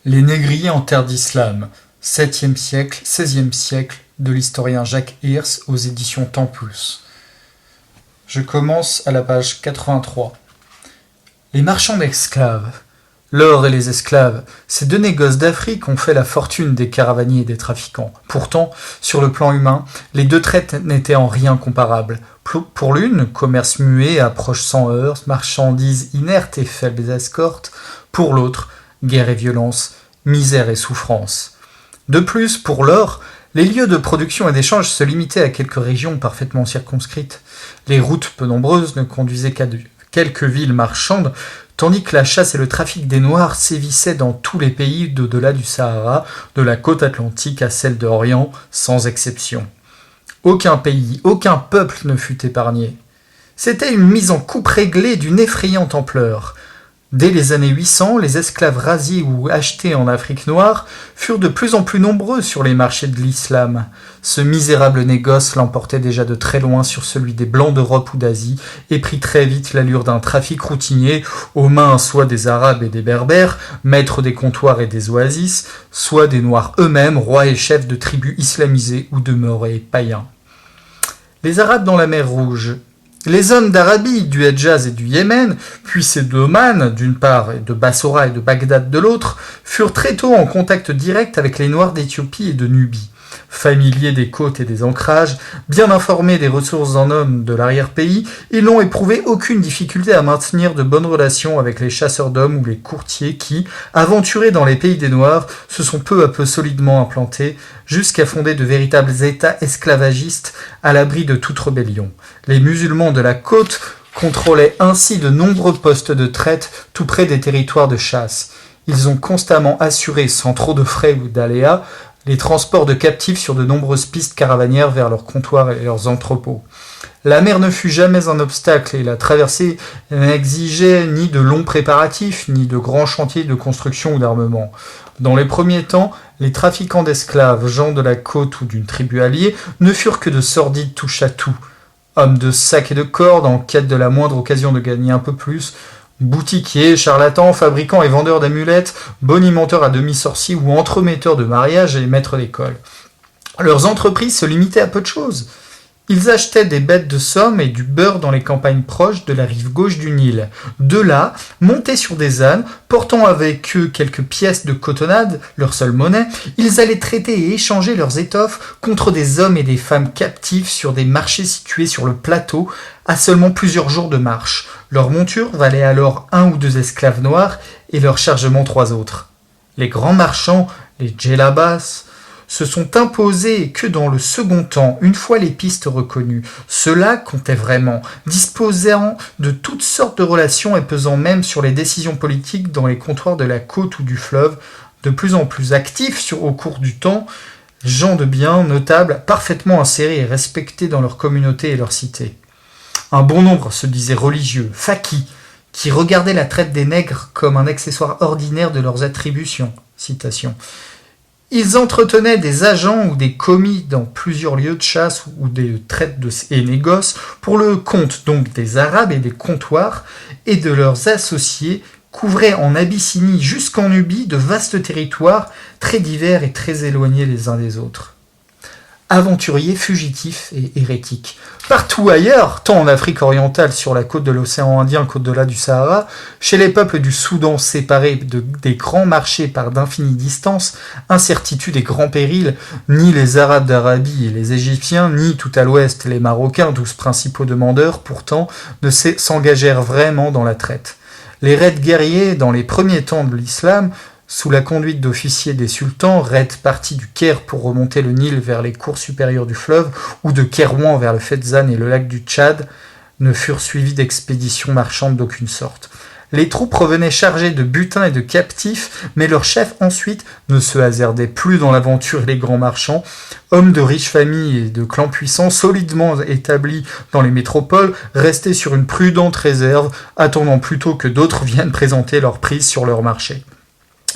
Les négriers en terre d'islam, 7e siècle, 16e siècle, de l'historien Jacques Hirst aux éditions Tempus. Je commence à la page 83. Les marchands d'esclaves. L'or et les esclaves, ces deux négoces d'Afrique ont fait la fortune des caravaniers et des trafiquants. Pourtant, sur le plan humain, les deux traites n'étaient en rien comparables. Pour l'une, commerce muet, approche sans heurts, marchandises inertes et faibles escortes. Pour l'autre, guerre et violence, misère et souffrance. De plus, pour l'or, les lieux de production et d'échange se limitaient à quelques régions parfaitement circonscrites. Les routes peu nombreuses ne conduisaient qu'à quelques villes marchandes, tandis que la chasse et le trafic des Noirs sévissaient dans tous les pays d'au-delà du Sahara, de la côte atlantique à celle d'Orient, sans exception. Aucun pays, aucun peuple ne fut épargné. C'était une mise en coupe réglée d'une effrayante ampleur. Dès les années 800, les esclaves razziés ou achetés en Afrique noire furent de plus en plus nombreux sur les marchés de l'islam. Ce misérable négoce l'emportait déjà de très loin sur celui des Blancs d'Europe ou d'Asie et prit très vite l'allure d'un trafic routinier aux mains soit des Arabes et des Berbères, maîtres des comptoirs et des oasis, soit des Noirs eux-mêmes, rois et chefs de tribus islamisées ou demeurés païens. Les Arabes dans la mer Rouge. Les hommes d'Arabie, du Hedjaz et du Yémen, puis ces d'Oman, d'une part, et de Bassora et de Bagdad de l'autre, furent très tôt en contact direct avec les Noirs d'Éthiopie et de Nubie. Familiers des côtes et des ancrages, bien informés des ressources en hommes de l'arrière-pays, ils n'ont éprouvé aucune difficulté à maintenir de bonnes relations avec les chasseurs d'hommes ou les courtiers qui, aventurés dans les pays des Noirs, se sont peu à peu solidement implantés, jusqu'à fonder de véritables États esclavagistes à l'abri de toute rébellion. Les musulmans de la côte contrôlaient ainsi de nombreux postes de traite tout près des territoires de chasse. Ils ont constamment assuré, sans trop de frais ou d'aléas, les transports de captifs sur de nombreuses pistes caravanières vers leurs comptoirs et leurs entrepôts. La mer ne fut jamais un obstacle et la traversée n'exigeait ni de longs préparatifs, ni de grands chantiers de construction ou d'armement. Dans les premiers temps, les trafiquants d'esclaves, gens de la côte ou d'une tribu alliée, ne furent que de sordides touche-à-tout. Hommes de sac et de cordes en quête de la moindre occasion de gagner un peu plus, boutiquiers, charlatans, fabricants et vendeurs d'amulettes, bonimenteurs à demi-sorciers ou entremetteurs de mariage et maîtres d'école. Leurs entreprises se limitaient à peu de choses. Ils achetaient des bêtes de somme et du beurre dans les campagnes proches de la rive gauche du Nil. De là, montés sur des ânes, portant avec eux quelques pièces de cotonnade, leur seule monnaie, ils allaient traiter et échanger leurs étoffes contre des hommes et des femmes captifs sur des marchés situés sur le plateau, à seulement plusieurs jours de marche. Leur monture valait alors 1 ou 2 esclaves noirs et leur chargement 3 autres. Les grands marchands, les djellabas, se sont imposés que dans le second temps, une fois les pistes reconnues. Cela comptait vraiment, disposant de toutes sortes de relations et pesant même sur les décisions politiques dans les comptoirs de la côte ou du fleuve, de plus en plus actifs au cours du temps, gens de bien, notables, parfaitement insérés et respectés dans leur communauté et leur cité. Un bon nombre se disaient religieux, faquis, qui regardaient la traite des nègres comme un accessoire ordinaire de leurs attributions. Citation. Ils entretenaient des agents ou des commis dans plusieurs lieux de chasse ou des traites et négoces pour le compte donc des Arabes et des comptoirs et de leurs associés, couvraient en Abyssinie jusqu'en Nubie de vastes territoires très divers et très éloignés les uns des autres. Aventuriers, fugitifs et hérétiques. Partout ailleurs, tant en Afrique orientale, sur la côte de l'océan Indien qu'au-delà du Sahara, chez les peuples du Soudan séparés des grands marchés par d'infinies distances, incertitudes et grands périls, ni les Arabes d'Arabie et les Égyptiens, ni tout à l'ouest les Marocains, 12 principaux demandeurs, pourtant, ne s'engagèrent vraiment dans la traite. Les raids guerriers, dans les premiers temps de l'islam, sous la conduite d'officiers des sultans, raids partis du Caire pour remonter le Nil vers les cours supérieurs du fleuve, ou de Kairouan vers le Fezzan et le lac du Tchad, ne furent suivis d'expéditions marchandes d'aucune sorte. Les troupes revenaient chargées de butin et de captifs, mais leurs chefs ensuite ne se hasardaient plus dans l'aventure et les grands marchands. Hommes de riches familles et de clans puissants, solidement établis dans les métropoles, restaient sur une prudente réserve, attendant plutôt que d'autres viennent présenter leur prise sur leur marché.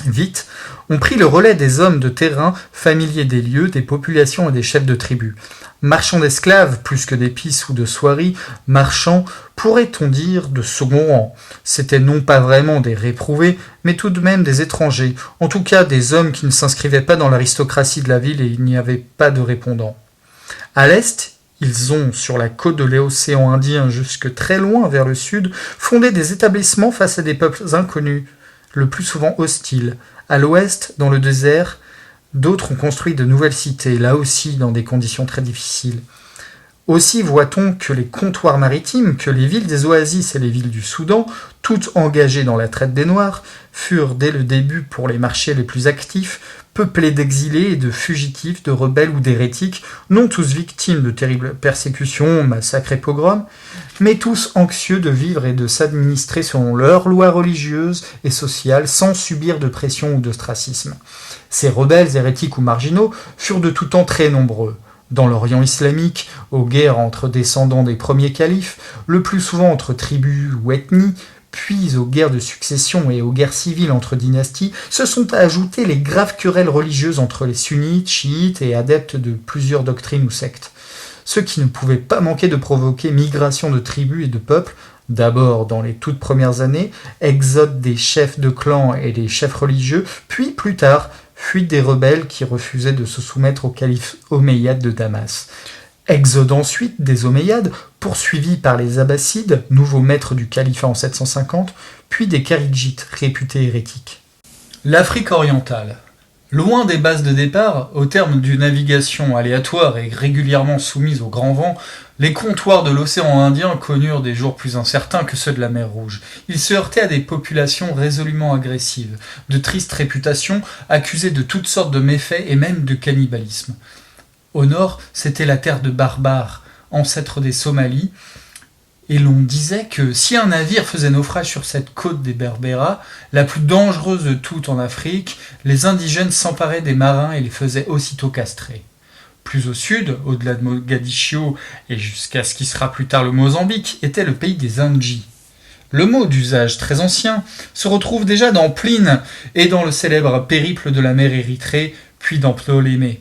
vite, ont pris le relais des hommes de terrain, familiers des lieux, des populations et des chefs de tribus. Marchands d'esclaves, plus que d'épices ou de soieries, marchands, pourrait-on dire, de second rang. C'étaient non pas vraiment des réprouvés, mais tout de même des étrangers, en tout cas des hommes qui ne s'inscrivaient pas dans l'aristocratie de la ville et il n'y avait pas de répondants. À l'est, ils ont, sur la côte de l'océan Indien jusque très loin vers le sud, fondé des établissements face à des peuples inconnus, le plus souvent hostiles. À l'ouest, dans le désert, d'autres ont construit de nouvelles cités, là aussi dans des conditions très difficiles. Aussi voit-on que les comptoirs maritimes, que les villes des oasis et les villes du Soudan, toutes engagées dans la traite des Noirs, furent dès le début pour les marchés les plus actifs, peuplées d'exilés et de fugitifs, de rebelles ou d'hérétiques, non tous victimes de terribles persécutions, massacres et pogroms, mais tous anxieux de vivre et de s'administrer selon leurs lois religieuses et sociales sans subir de pression ou d'ostracisme. Ces rebelles, hérétiques ou marginaux furent de tout temps très nombreux. Dans l'Orient islamique, aux guerres entre descendants des premiers califes, le plus souvent entre tribus ou ethnies, puis aux guerres de succession et aux guerres civiles entre dynasties, se sont ajoutées les graves querelles religieuses entre les sunnites, chiites et adeptes de plusieurs doctrines ou sectes. Ce qui ne pouvait pas manquer de provoquer migration de tribus et de peuples, d'abord dans les toutes premières années, exode des chefs de clans et des chefs religieux, puis plus tard, fuite des rebelles qui refusaient de se soumettre au calife omeyyade de Damas. Exode ensuite des Omeyyades, poursuivis par les Abbassides, nouveaux maîtres du califat en 750, puis des Kharidjites, réputés hérétiques. L'Afrique orientale. Loin des bases de départ, au terme d'une navigation aléatoire et régulièrement soumise au grand vent, les comptoirs de l'océan Indien connurent des jours plus incertains que ceux de la mer Rouge. Ils se heurtaient à des populations résolument agressives, de tristes réputations, accusées de toutes sortes de méfaits et même de cannibalisme. Au nord, c'était la terre de barbares, ancêtre des Somalis, et l'on disait que si un navire faisait naufrage sur cette côte des Berbéras, la plus dangereuse de toutes en Afrique, les indigènes s'emparaient des marins et les faisaient aussitôt castrer. Plus au sud, au-delà de Mogadiscio et jusqu'à ce qui sera plus tard le Mozambique, était le pays des Andji. Le mot d'usage très ancien se retrouve déjà dans Pline et dans le célèbre périple de la mer Érythrée, puis dans Ptolémée.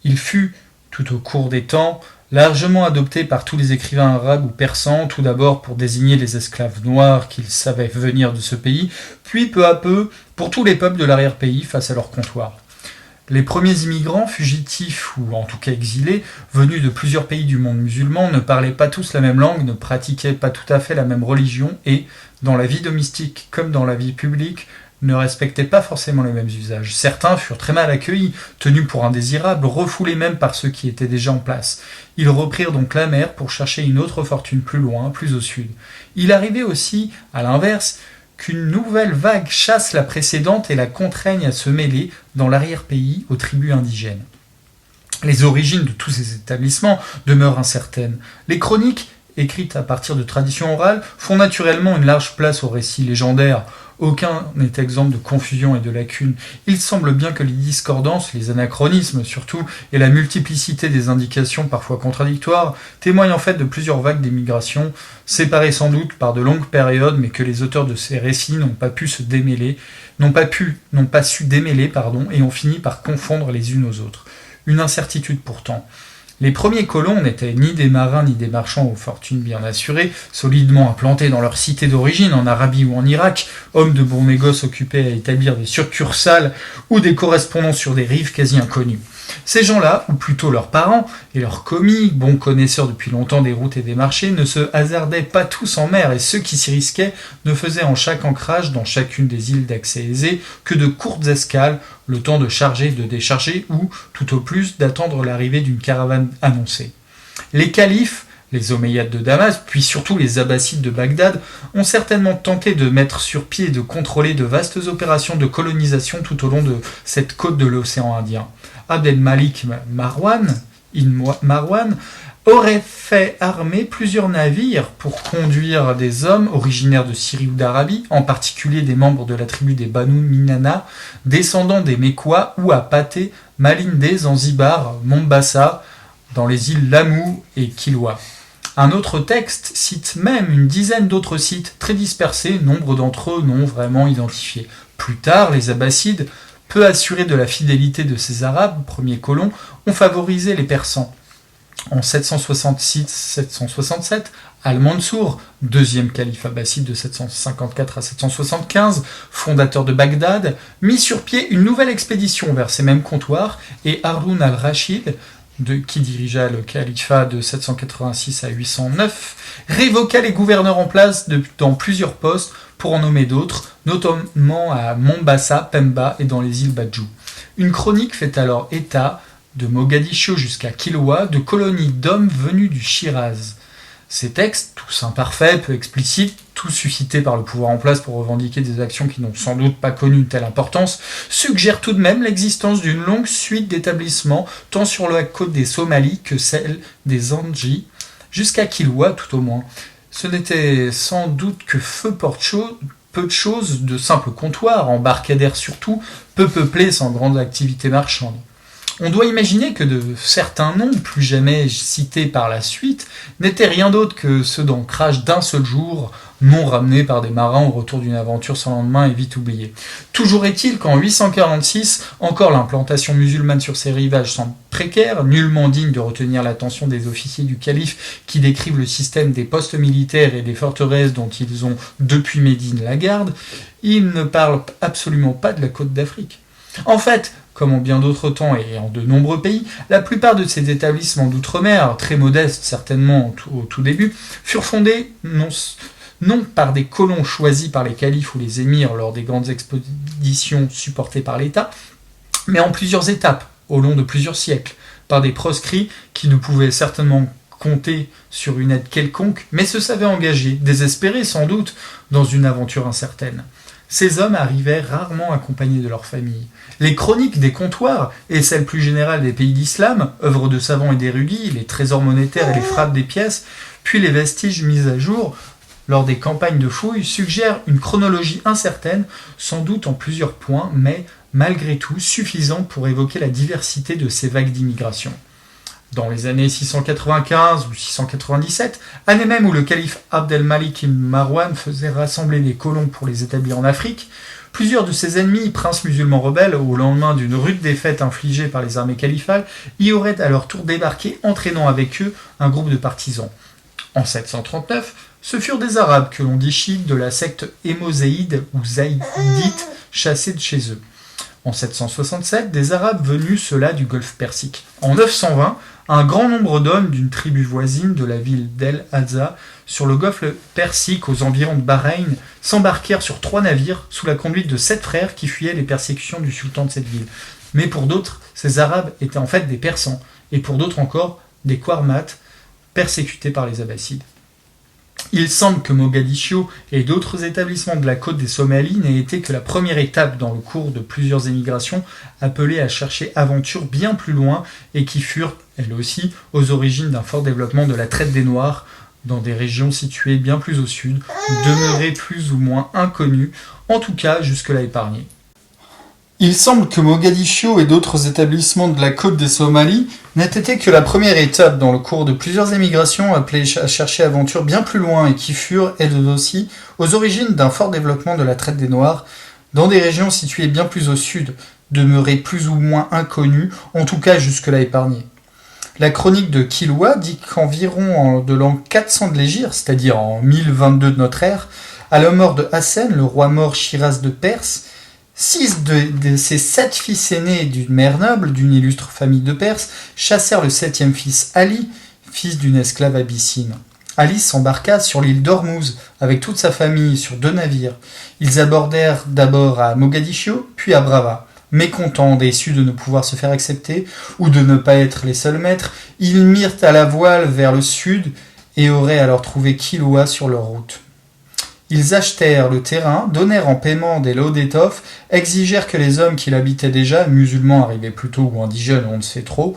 Il fut, tout au cours des temps, largement adopté par tous les écrivains arabes ou persans, tout d'abord pour désigner les esclaves noirs qu'ils savaient venir de ce pays, puis peu à peu pour tous les peuples de l'arrière-pays face à leur comptoir. Les premiers immigrants, fugitifs ou en tout cas exilés, venus de plusieurs pays du monde musulman, ne parlaient pas tous la même langue, ne pratiquaient pas tout à fait la même religion et, dans la vie domestique comme dans la vie publique, ne respectaient pas forcément les mêmes usages. Certains furent très mal accueillis, tenus pour indésirables, refoulés même par ceux qui étaient déjà en place. Ils reprirent donc la mer pour chercher une autre fortune plus loin, plus au sud. Il arrivait aussi, à l'inverse, qu'une nouvelle vague chasse la précédente et la contraigne à se mêler, dans l'arrière-pays, aux tribus indigènes. Les origines de tous ces établissements demeurent incertaines. Les chroniques, écrites à partir de traditions orales, font naturellement une large place aux récits légendaires. Aucun n'est exempt de confusion et de lacunes. Il semble bien que les discordances, les anachronismes surtout, et la multiplicité des indications parfois contradictoires, témoignent en fait de plusieurs vagues d'émigration, séparées sans doute par de longues périodes, mais que les auteurs de ces récits n'ont pas su démêler, et ont fini par confondre les unes aux autres. Une incertitude pourtant. Les premiers colons n'étaient ni des marins ni des marchands aux fortunes bien assurées, solidement implantés dans leur cité d'origine, en Arabie ou en Irak, hommes de bon négoce occupés à établir des succursales ou des correspondances sur des rives quasi inconnues. Ces gens-là, ou plutôt leurs parents et leurs commis, bons connaisseurs depuis longtemps des routes et des marchés, ne se hasardaient pas tous en mer, et ceux qui s'y risquaient ne faisaient en chaque ancrage, dans chacune des îles d'accès aisé, que de courtes escales, le temps de charger et de décharger, ou, tout au plus, d'attendre l'arrivée d'une caravane annoncée. Les califes, les Omeyyades de Damas, puis surtout les Abbassides de Bagdad, ont certainement tenté de mettre sur pied et de contrôler de vastes opérations de colonisation tout au long de cette côte de l'océan Indien. Abd el-Malik Marwan aurait fait armer plusieurs navires pour conduire des hommes originaires de Syrie ou d'Arabie, en particulier des membres de la tribu des Banu Minana, descendants des Mécois, ou à Pathé, Malindé, Zanzibar, Mombasa, dans les îles Lamu et Kilwa. Un autre texte cite même une dizaine d'autres sites très dispersés, nombre d'entre eux non vraiment identifiés. Plus tard, les Abbassides, peu assurés de la fidélité de ces Arabes, premiers colons, ont favorisé les Persans. En 766-767, Al-Mansour, deuxième calife abbasside de 754 à 775, fondateur de Bagdad, mit sur pied une nouvelle expédition vers ces mêmes comptoirs et Haroun al-Rachid, qui dirigea le califat de 786 à 809, révoqua les gouverneurs en place dans plusieurs postes pour en nommer d'autres, notamment à Mombasa, Pemba et dans les îles Badjou. Une chronique fait alors état de Mogadiscio jusqu'à Kilwa, de colonies d'hommes venus du Shiraz. Ces textes, tous imparfaits, peu explicites, tous suscités par le pouvoir en place pour revendiquer des actions qui n'ont sans doute pas connu une telle importance, suggèrent tout de même l'existence d'une longue suite d'établissements, tant sur la côte des Somalis que celle des Anji, jusqu'à Kilwa tout au moins. Ce n'était sans doute que peu de choses, de simples comptoirs, embarcadères surtout, peu peuplés sans grande activité marchande. On doit imaginer que de certains noms, plus jamais cités par la suite, n'étaient rien d'autre que ceux d'ancrage d'un seul jour, non ramenés par des marins au retour d'une aventure sans lendemain et vite oubliés. Toujours est-il qu'en 846, encore l'implantation musulmane sur ces rivages semble précaire, nullement digne de retenir l'attention des officiers du calife qui décrivent le système des postes militaires et des forteresses dont ils ont depuis Médine la garde. Ils ne parlent absolument pas de la côte d'Afrique. En fait, comme en bien d'autres temps et en de nombreux pays, la plupart de ces établissements d'outre-mer, très modestes certainement au tout début, furent fondés non par des colons choisis par les califes ou les émirs lors des grandes expéditions supportées par l'État, mais en plusieurs étapes, au long de plusieurs siècles, par des proscrits qui ne pouvaient certainement compter sur une aide quelconque, mais se savaient engagés, désespérés sans doute, dans une aventure incertaine. Ces hommes arrivaient rarement accompagnés de leurs familles. Les chroniques des comptoirs, et celles plus générales des pays d'islam, œuvres de savants et d'érudits, les trésors monétaires et les frappes des pièces, puis les vestiges mis à jour lors des campagnes de fouilles, suggèrent une chronologie incertaine, sans doute en plusieurs points, mais malgré tout suffisante pour évoquer la diversité de ces vagues d'immigration. Dans les années 695 ou 697, année même où le calife Abd el-Malik ibn Marwan faisait rassembler les colons pour les établir en Afrique, plusieurs de ses ennemis, princes musulmans rebelles, au lendemain d'une rude défaite infligée par les armées califales, y auraient à leur tour débarqué, entraînant avec eux un groupe de partisans. En 739, ce furent des Arabes que l'on dit chiites de la secte émozéide ou zaïdite chassés de chez eux. En 767, des Arabes venus ceux-là du golfe Persique. En 920, un grand nombre d'hommes d'une tribu voisine de la ville d'El Hadza, sur le golfe Persique aux environs de Bahreïn, s'embarquèrent sur 3 navires sous la conduite de 7 frères qui fuyaient les persécutions du sultan de cette ville. Mais pour d'autres, ces Arabes étaient en fait des Persans, et pour d'autres encore, des Qarmates, persécutés par les Abbassides. Il semble que Mogadiscio et d'autres établissements de la côte des Somalis n'aient été que la première étape dans le cours de plusieurs émigrations appelées à chercher aventure bien plus loin et qui furent, elles aussi, aux origines d'un fort développement de la traite des Noirs dans des régions situées bien plus au sud, demeurées plus ou moins inconnues, en tout cas jusque-là épargnées. Il semble que Mogadiscio et d'autres établissements de la côte des Somalis n'aient été que la première étape dans le cours de plusieurs émigrations appelées à chercher aventure bien plus loin et qui furent, elles aussi, aux origines d'un fort développement de la traite des Noirs dans des régions situées bien plus au sud, demeurées plus ou moins inconnues, en tout cas jusque-là épargnées. La chronique de Kilwa dit qu'environ de l'an 400 de l'Hégire, c'est-à-dire en 1022 de notre ère, à la mort de Hassen, le roi mort Shiraz de Perse, 6 de ses 7 fils aînés d'une mère noble, d'une illustre famille de Perse, chassèrent le 7e fils Ali, fils d'une esclave abyssine. Ali s'embarqua sur l'île d'Ormuz avec toute sa famille sur 2 navires. Ils abordèrent d'abord à Mogadiscio, puis à Brava. Mécontents, déçus de ne pouvoir se faire accepter ou de ne pas être les seuls maîtres, ils mirent à la voile vers le sud et auraient alors trouvé Kilwa sur leur route. Ils achetèrent le terrain, donnèrent en paiement des lots d'étoffes, exigèrent que les hommes qui l'habitaient déjà, musulmans arrivés plus tôt ou indigènes, on ne sait trop,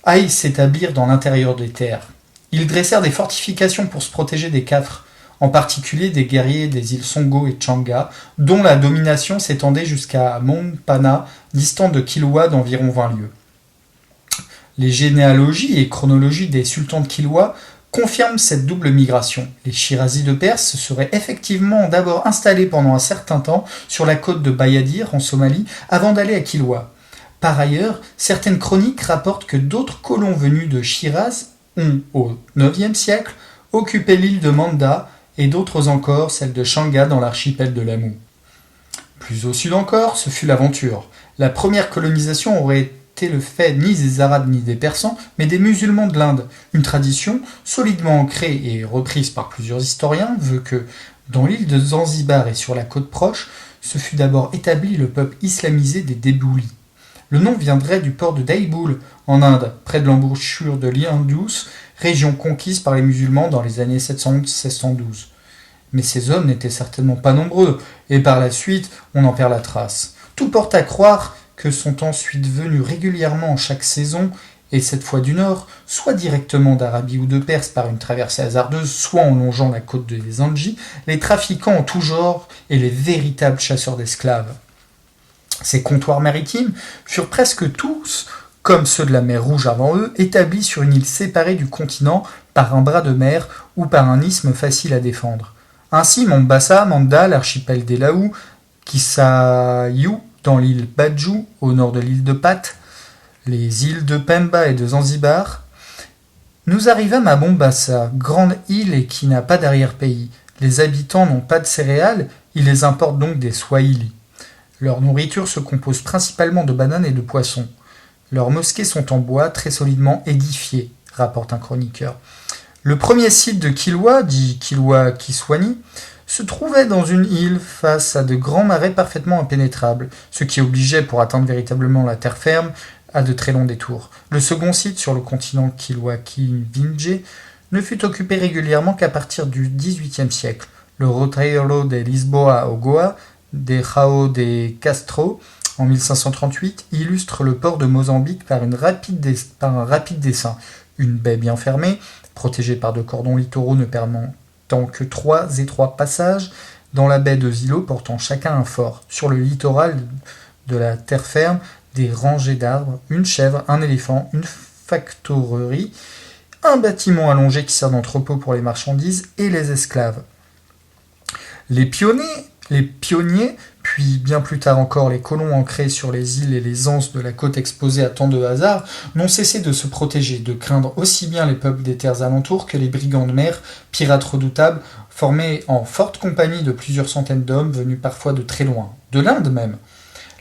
aillent s'établir dans l'intérieur des terres. Ils dressèrent des fortifications pour se protéger des Kafres, en particulier des guerriers des îles Songo et Changa, dont la domination s'étendait jusqu'à Monpana, distant de Kilwa d'environ 20 lieues. Les généalogies et chronologies des sultans de Kilwa confirme cette double migration. Les Shirazis de Perse se seraient effectivement d'abord installés pendant un certain temps sur la côte de Bayadir en Somalie avant d'aller à Kilwa. Par ailleurs, certaines chroniques rapportent que d'autres colons venus de Shiraz ont, au IXe siècle, occupé l'île de Manda et d'autres encore, celle de Shanga dans l'archipel de Lamu. Plus au sud encore, ce fut l'aventure. La première colonisation aurait été le fait ni des Arabes ni des Persans, mais des musulmans de l'Inde. Une tradition solidement ancrée et reprise par plusieurs historiens veut que, dans l'île de Zanzibar et sur la côte proche, se fut d'abord établi le peuple islamisé des Déboulis. Le nom viendrait du port de Daeboul, en Inde, près de l'embouchure de l'Indus, région conquise par les musulmans dans les années 711-712. Mais ces hommes n'étaient certainement pas nombreux, et par la suite, on en perd la trace. Tout porte à croire que sont ensuite venus régulièrement chaque saison, et cette fois du nord, soit directement d'Arabie ou de Perse par une traversée hasardeuse, soit en longeant la côte des Anji, les trafiquants en tout genre et les véritables chasseurs d'esclaves. Ces comptoirs maritimes furent presque tous, comme ceux de la mer Rouge avant eux, établis sur une île séparée du continent par un bras de mer ou par un isthme facile à défendre. Ainsi, Mombasa, Manda, l'archipel des Laou, Kisayou, dans l'île Badjou, au nord de l'île de Pat, les îles de Pemba et de Zanzibar. Nous arrivâmes à Mombasa, grande île et qui n'a pas d'arrière-pays. Les habitants n'ont pas de céréales, ils les importent donc des Swahili. Leur nourriture se compose principalement de bananes et de poissons. Leurs mosquées sont en bois, très solidement édifiées, rapporte un chroniqueur. Le premier site de Kilwa, dit Kilwa Kiswani, se trouvait dans une île face à de grands marais parfaitement impénétrables, ce qui obligeait, pour atteindre véritablement la terre ferme, à de très longs détours. Le second site sur le continent Kilwa Kivinje ne fut occupé régulièrement qu'à partir du XVIIIe siècle. Le Roteiro de Lisboa au Goa, des João de Castro, en 1538, illustre le port de Mozambique par un rapide dessin. Une baie bien fermée, protégée par 2 cordons littoraux ne permettant que 3 étroits passages, dans la baie 2 îlots portant chacun un fort. Sur le littoral de la terre ferme, des rangées d'arbres, une chèvre, un éléphant, une factorerie, un bâtiment allongé qui sert d'entrepôt pour les marchandises et les esclaves. Les pionniers, puis bien plus tard encore les colons ancrés sur les îles et les anses de la côte exposées à tant de hasards, n'ont cessé de se protéger, de craindre aussi bien les peuples des terres alentours que les brigands de mer, pirates redoutables, formés en forte compagnie de plusieurs centaines d'hommes venus parfois de très loin, de l'Inde même.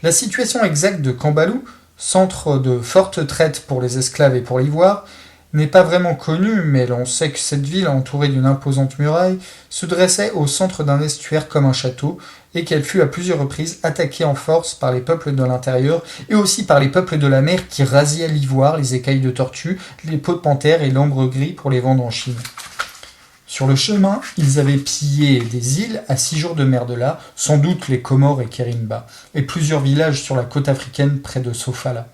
La situation exacte de Kambalou, centre de forte traite pour les esclaves et pour l'ivoire, n'est pas vraiment connue, mais l'on sait que cette ville, entourée d'une imposante muraille, se dressait au centre d'un estuaire comme un château, et qu'elle fut à plusieurs reprises attaquée en force par les peuples de l'intérieur, et aussi par les peuples de la mer qui rasiaient l'ivoire, les écailles de tortue, les peaux de panthère et l'ambre gris pour les vendre en Chine. Sur le chemin, ils avaient pillé des îles à 6 jours de mer de là, sans doute les Comores et Kerimba, et plusieurs villages sur la côte africaine près de Sofala.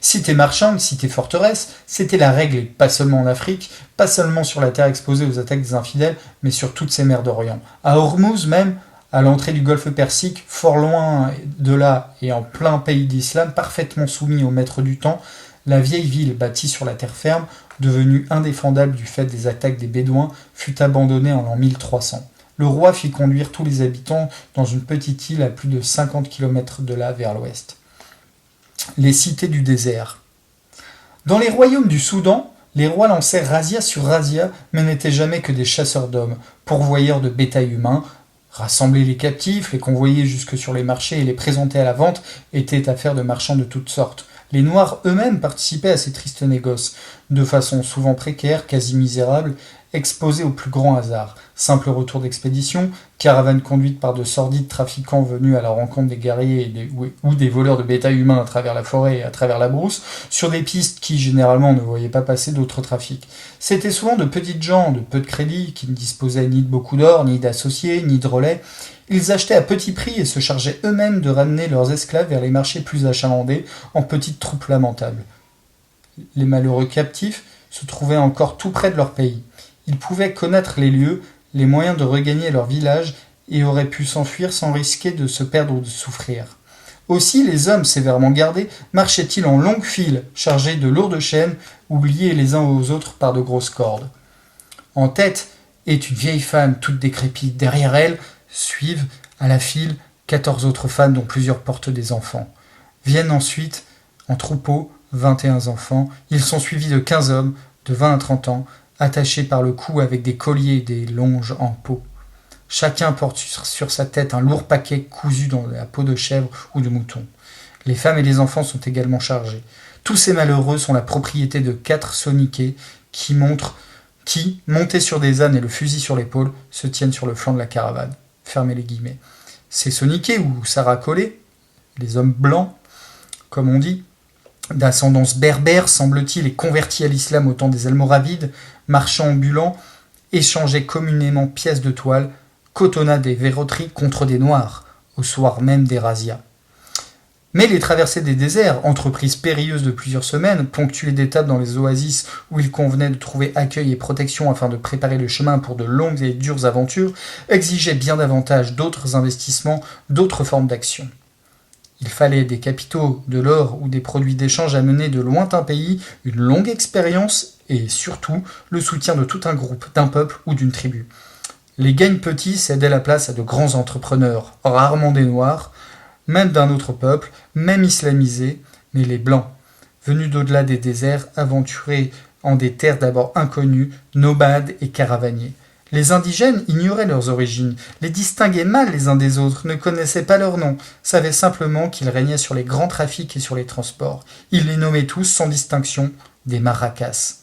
Cité marchande, cité forteresse, c'était la règle, et pas seulement en Afrique, pas seulement sur la terre exposée aux attaques des infidèles, mais sur toutes ces mers d'Orient. À Hormuz même, à l'entrée du golfe Persique, fort loin de là et en plein pays d'islam, parfaitement soumis au maître du temps, la vieille ville bâtie sur la terre ferme, devenue indéfendable du fait des attaques des Bédouins, fut abandonnée en l'an 1300. Le roi fit conduire tous les habitants dans une petite île à plus de 50 km de là vers l'ouest. Les cités du désert. Dans les royaumes du Soudan, les rois lançaient razzia sur razzia, mais n'étaient jamais que des chasseurs d'hommes, pourvoyeurs de bétail humain. Rassembler les captifs, les convoyer jusque sur les marchés et les présenter à la vente était affaire de marchands de toutes sortes. Les Noirs eux-mêmes participaient à ces tristes négoces, de façon souvent précaire, quasi misérable, exposés au plus grand hasard. Simple retour d'expédition, caravane conduite par de sordides trafiquants venus à la rencontre des guerriers ou des voleurs de bétail humain à travers la forêt et à travers la brousse, sur des pistes qui, généralement, ne voyaient pas passer d'autres trafics. C'étaient souvent de petites gens, de peu de crédit, qui ne disposaient ni de beaucoup d'or, ni d'associés, ni de relais. Ils achetaient à petit prix et se chargeaient eux-mêmes de ramener leurs esclaves vers les marchés plus achalandés, en petites troupes lamentables. Les malheureux captifs se trouvaient encore tout près de leur pays. Ils pouvaient connaître les lieux, les moyens de regagner leur village et auraient pu s'enfuir sans risquer de se perdre ou de souffrir. Aussi, les hommes sévèrement gardés marchaient-ils en longues files, chargés de lourdes chaînes ou liés les uns aux autres par de grosses cordes. En tête est une vieille femme toute décrépite. Derrière elle suivent à la file 14 autres femmes dont plusieurs portent des enfants. Viennent ensuite, en troupeau, 21 enfants. Ils sont suivis de 15 hommes de 20 à 30 ans, attachés par le cou avec des colliers et des longes en peau. Chacun porte sur sa tête un lourd paquet cousu dans la peau de chèvre ou de mouton. Les femmes et les enfants sont également chargés. Tous ces malheureux sont la propriété de 4 soniqués qui, montés sur des ânes et le fusil sur l'épaule, se tiennent sur le flanc de la caravane. Fermez les guillemets. Ces soniqués, ou saracolés, les hommes blancs, comme on dit, d'ascendance berbère, semble-t-il, et convertis à l'islam au temps des Almoravides, marchands ambulants, échangeaient communément pièces de toile, cotonnades et verroteries contre des noirs, au soir même des razzias. Mais les traversées des déserts, entreprises périlleuses de plusieurs semaines, ponctuées d'étapes dans les oasis où il convenait de trouver accueil et protection afin de préparer le chemin pour de longues et dures aventures, exigeaient bien davantage d'autres investissements, d'autres formes d'action. Il fallait des capitaux, de l'or ou des produits d'échange à mener de lointains pays, une longue expérience et surtout le soutien de tout un groupe, d'un peuple ou d'une tribu. Les gains petits cédaient la place à de grands entrepreneurs, rarement des noirs, même d'un autre peuple, même islamisé, mais les blancs, venus d'au-delà des déserts, aventurés en des terres d'abord inconnues, nomades et caravaniers. Les indigènes ignoraient leurs origines, les distinguaient mal les uns des autres, ne connaissaient pas leurs noms, savaient simplement qu'ils régnaient sur les grands trafics et sur les transports. Ils les nommaient tous, sans distinction, des maracas.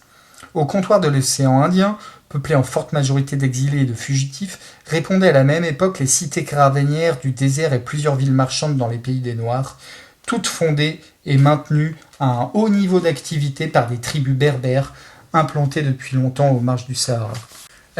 Au comptoir de l'océan Indien, peuplé en forte majorité d'exilés et de fugitifs, répondaient à la même époque les cités caravanières du désert et plusieurs villes marchandes dans les pays des Noirs, toutes fondées et maintenues à un haut niveau d'activité par des tribus berbères implantées depuis longtemps aux marges du Sahara.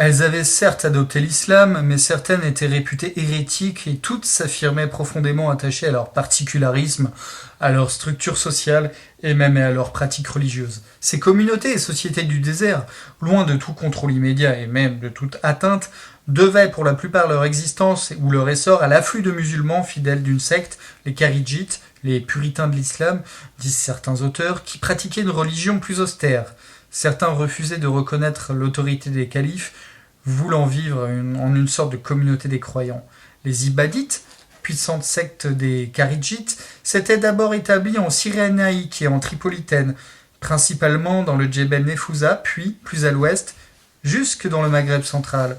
Elles avaient certes adopté l'islam, mais certaines étaient réputées hérétiques et toutes s'affirmaient profondément attachées à leur particularisme, à leur structure sociale et même à leurs pratiques religieuses. Ces communautés et sociétés du désert, loin de tout contrôle immédiat et même de toute atteinte, devaient pour la plupart leur existence ou leur essor à l'afflux de musulmans fidèles d'une secte, les Kharidjites, les puritains de l'islam, disent certains auteurs, qui pratiquaient une religion plus austère. Certains refusaient de reconnaître l'autorité des califes, voulant vivre en une sorte de communauté des croyants. Les Ibadites, puissante secte des Kharidjites, s'étaient d'abord établis en Cyrénaïque et en Tripolitaine, principalement dans le Djebel Nefousa, puis, plus à l'ouest, jusque dans le Maghreb central.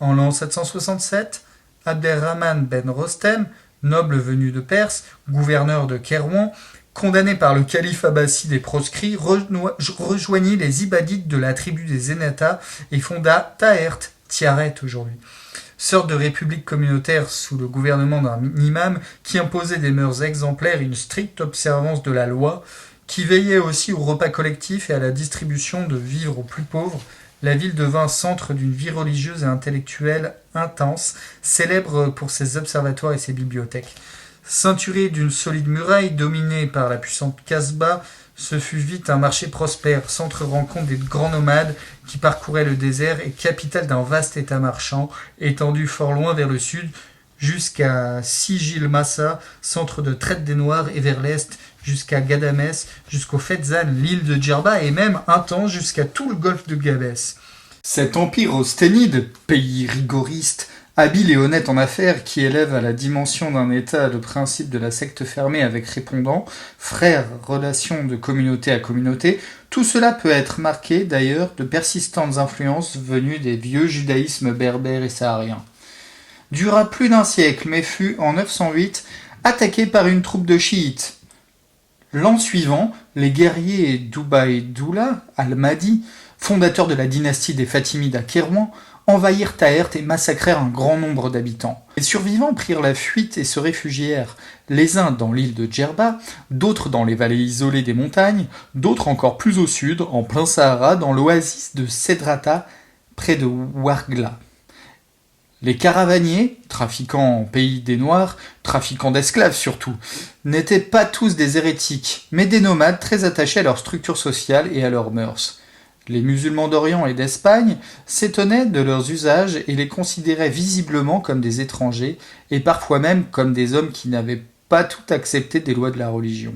En l'an 767, Abderrahman ben Rostem, noble venu de Perse, gouverneur de Kairouan, condamné par le calife abbasside et proscrit, rejoignit les Ibadites de la tribu des Zenata et fonda Taert, Tiaret aujourd'hui, sorte de république communautaire sous le gouvernement d'un imam qui imposait des mœurs exemplaires et une stricte observance de la loi, qui veillait aussi au repas collectif et à la distribution de vivres aux plus pauvres. La ville devint centre d'une vie religieuse et intellectuelle intense, célèbre pour ses observatoires et ses bibliothèques. Ceinturée d'une solide muraille dominée par la puissante Casbah, ce fut vite un marché prospère, centre rencontre des grands nomades qui parcouraient le désert et capitale d'un vaste état marchand, étendu fort loin vers le sud, jusqu'à Sigil Massa, centre de traite des Noirs, et vers l'est, jusqu'à Ghadames, jusqu'au Fezzan, l'île de Djerba, et même un temps jusqu'à tout le golfe de Gabès. Cet empire austénide, pays rigoriste, habile et honnête en affaires, qui élève à la dimension d'un État le principe de la secte fermée avec répondants, frères, relations de communauté à communauté, tout cela peut être marqué d'ailleurs de persistantes influences venues des vieux judaïsmes berbères et sahariens. Dura plus d'un siècle, mais fut, en 908, attaqué par une troupe de chiites. L'an suivant, les guerriers d'Ubaydullah al-Mahdi, fondateurs de la dynastie des Fatimides à Kairouan, envahirent Taert et massacrèrent un grand nombre d'habitants. Les survivants prirent la fuite et se réfugièrent, les uns dans l'île de Djerba, d'autres dans les vallées isolées des montagnes, d'autres encore plus au sud, en plein Sahara, dans l'oasis de Sedrata, près de Ouargla. Les caravaniers, trafiquants en pays des Noirs, trafiquants d'esclaves surtout, n'étaient pas tous des hérétiques, mais des nomades très attachés à leur structure sociale et à leurs mœurs. Les musulmans d'Orient et d'Espagne s'étonnaient de leurs usages et les considéraient visiblement comme des étrangers, et parfois même comme des hommes qui n'avaient pas tout accepté des lois de la religion.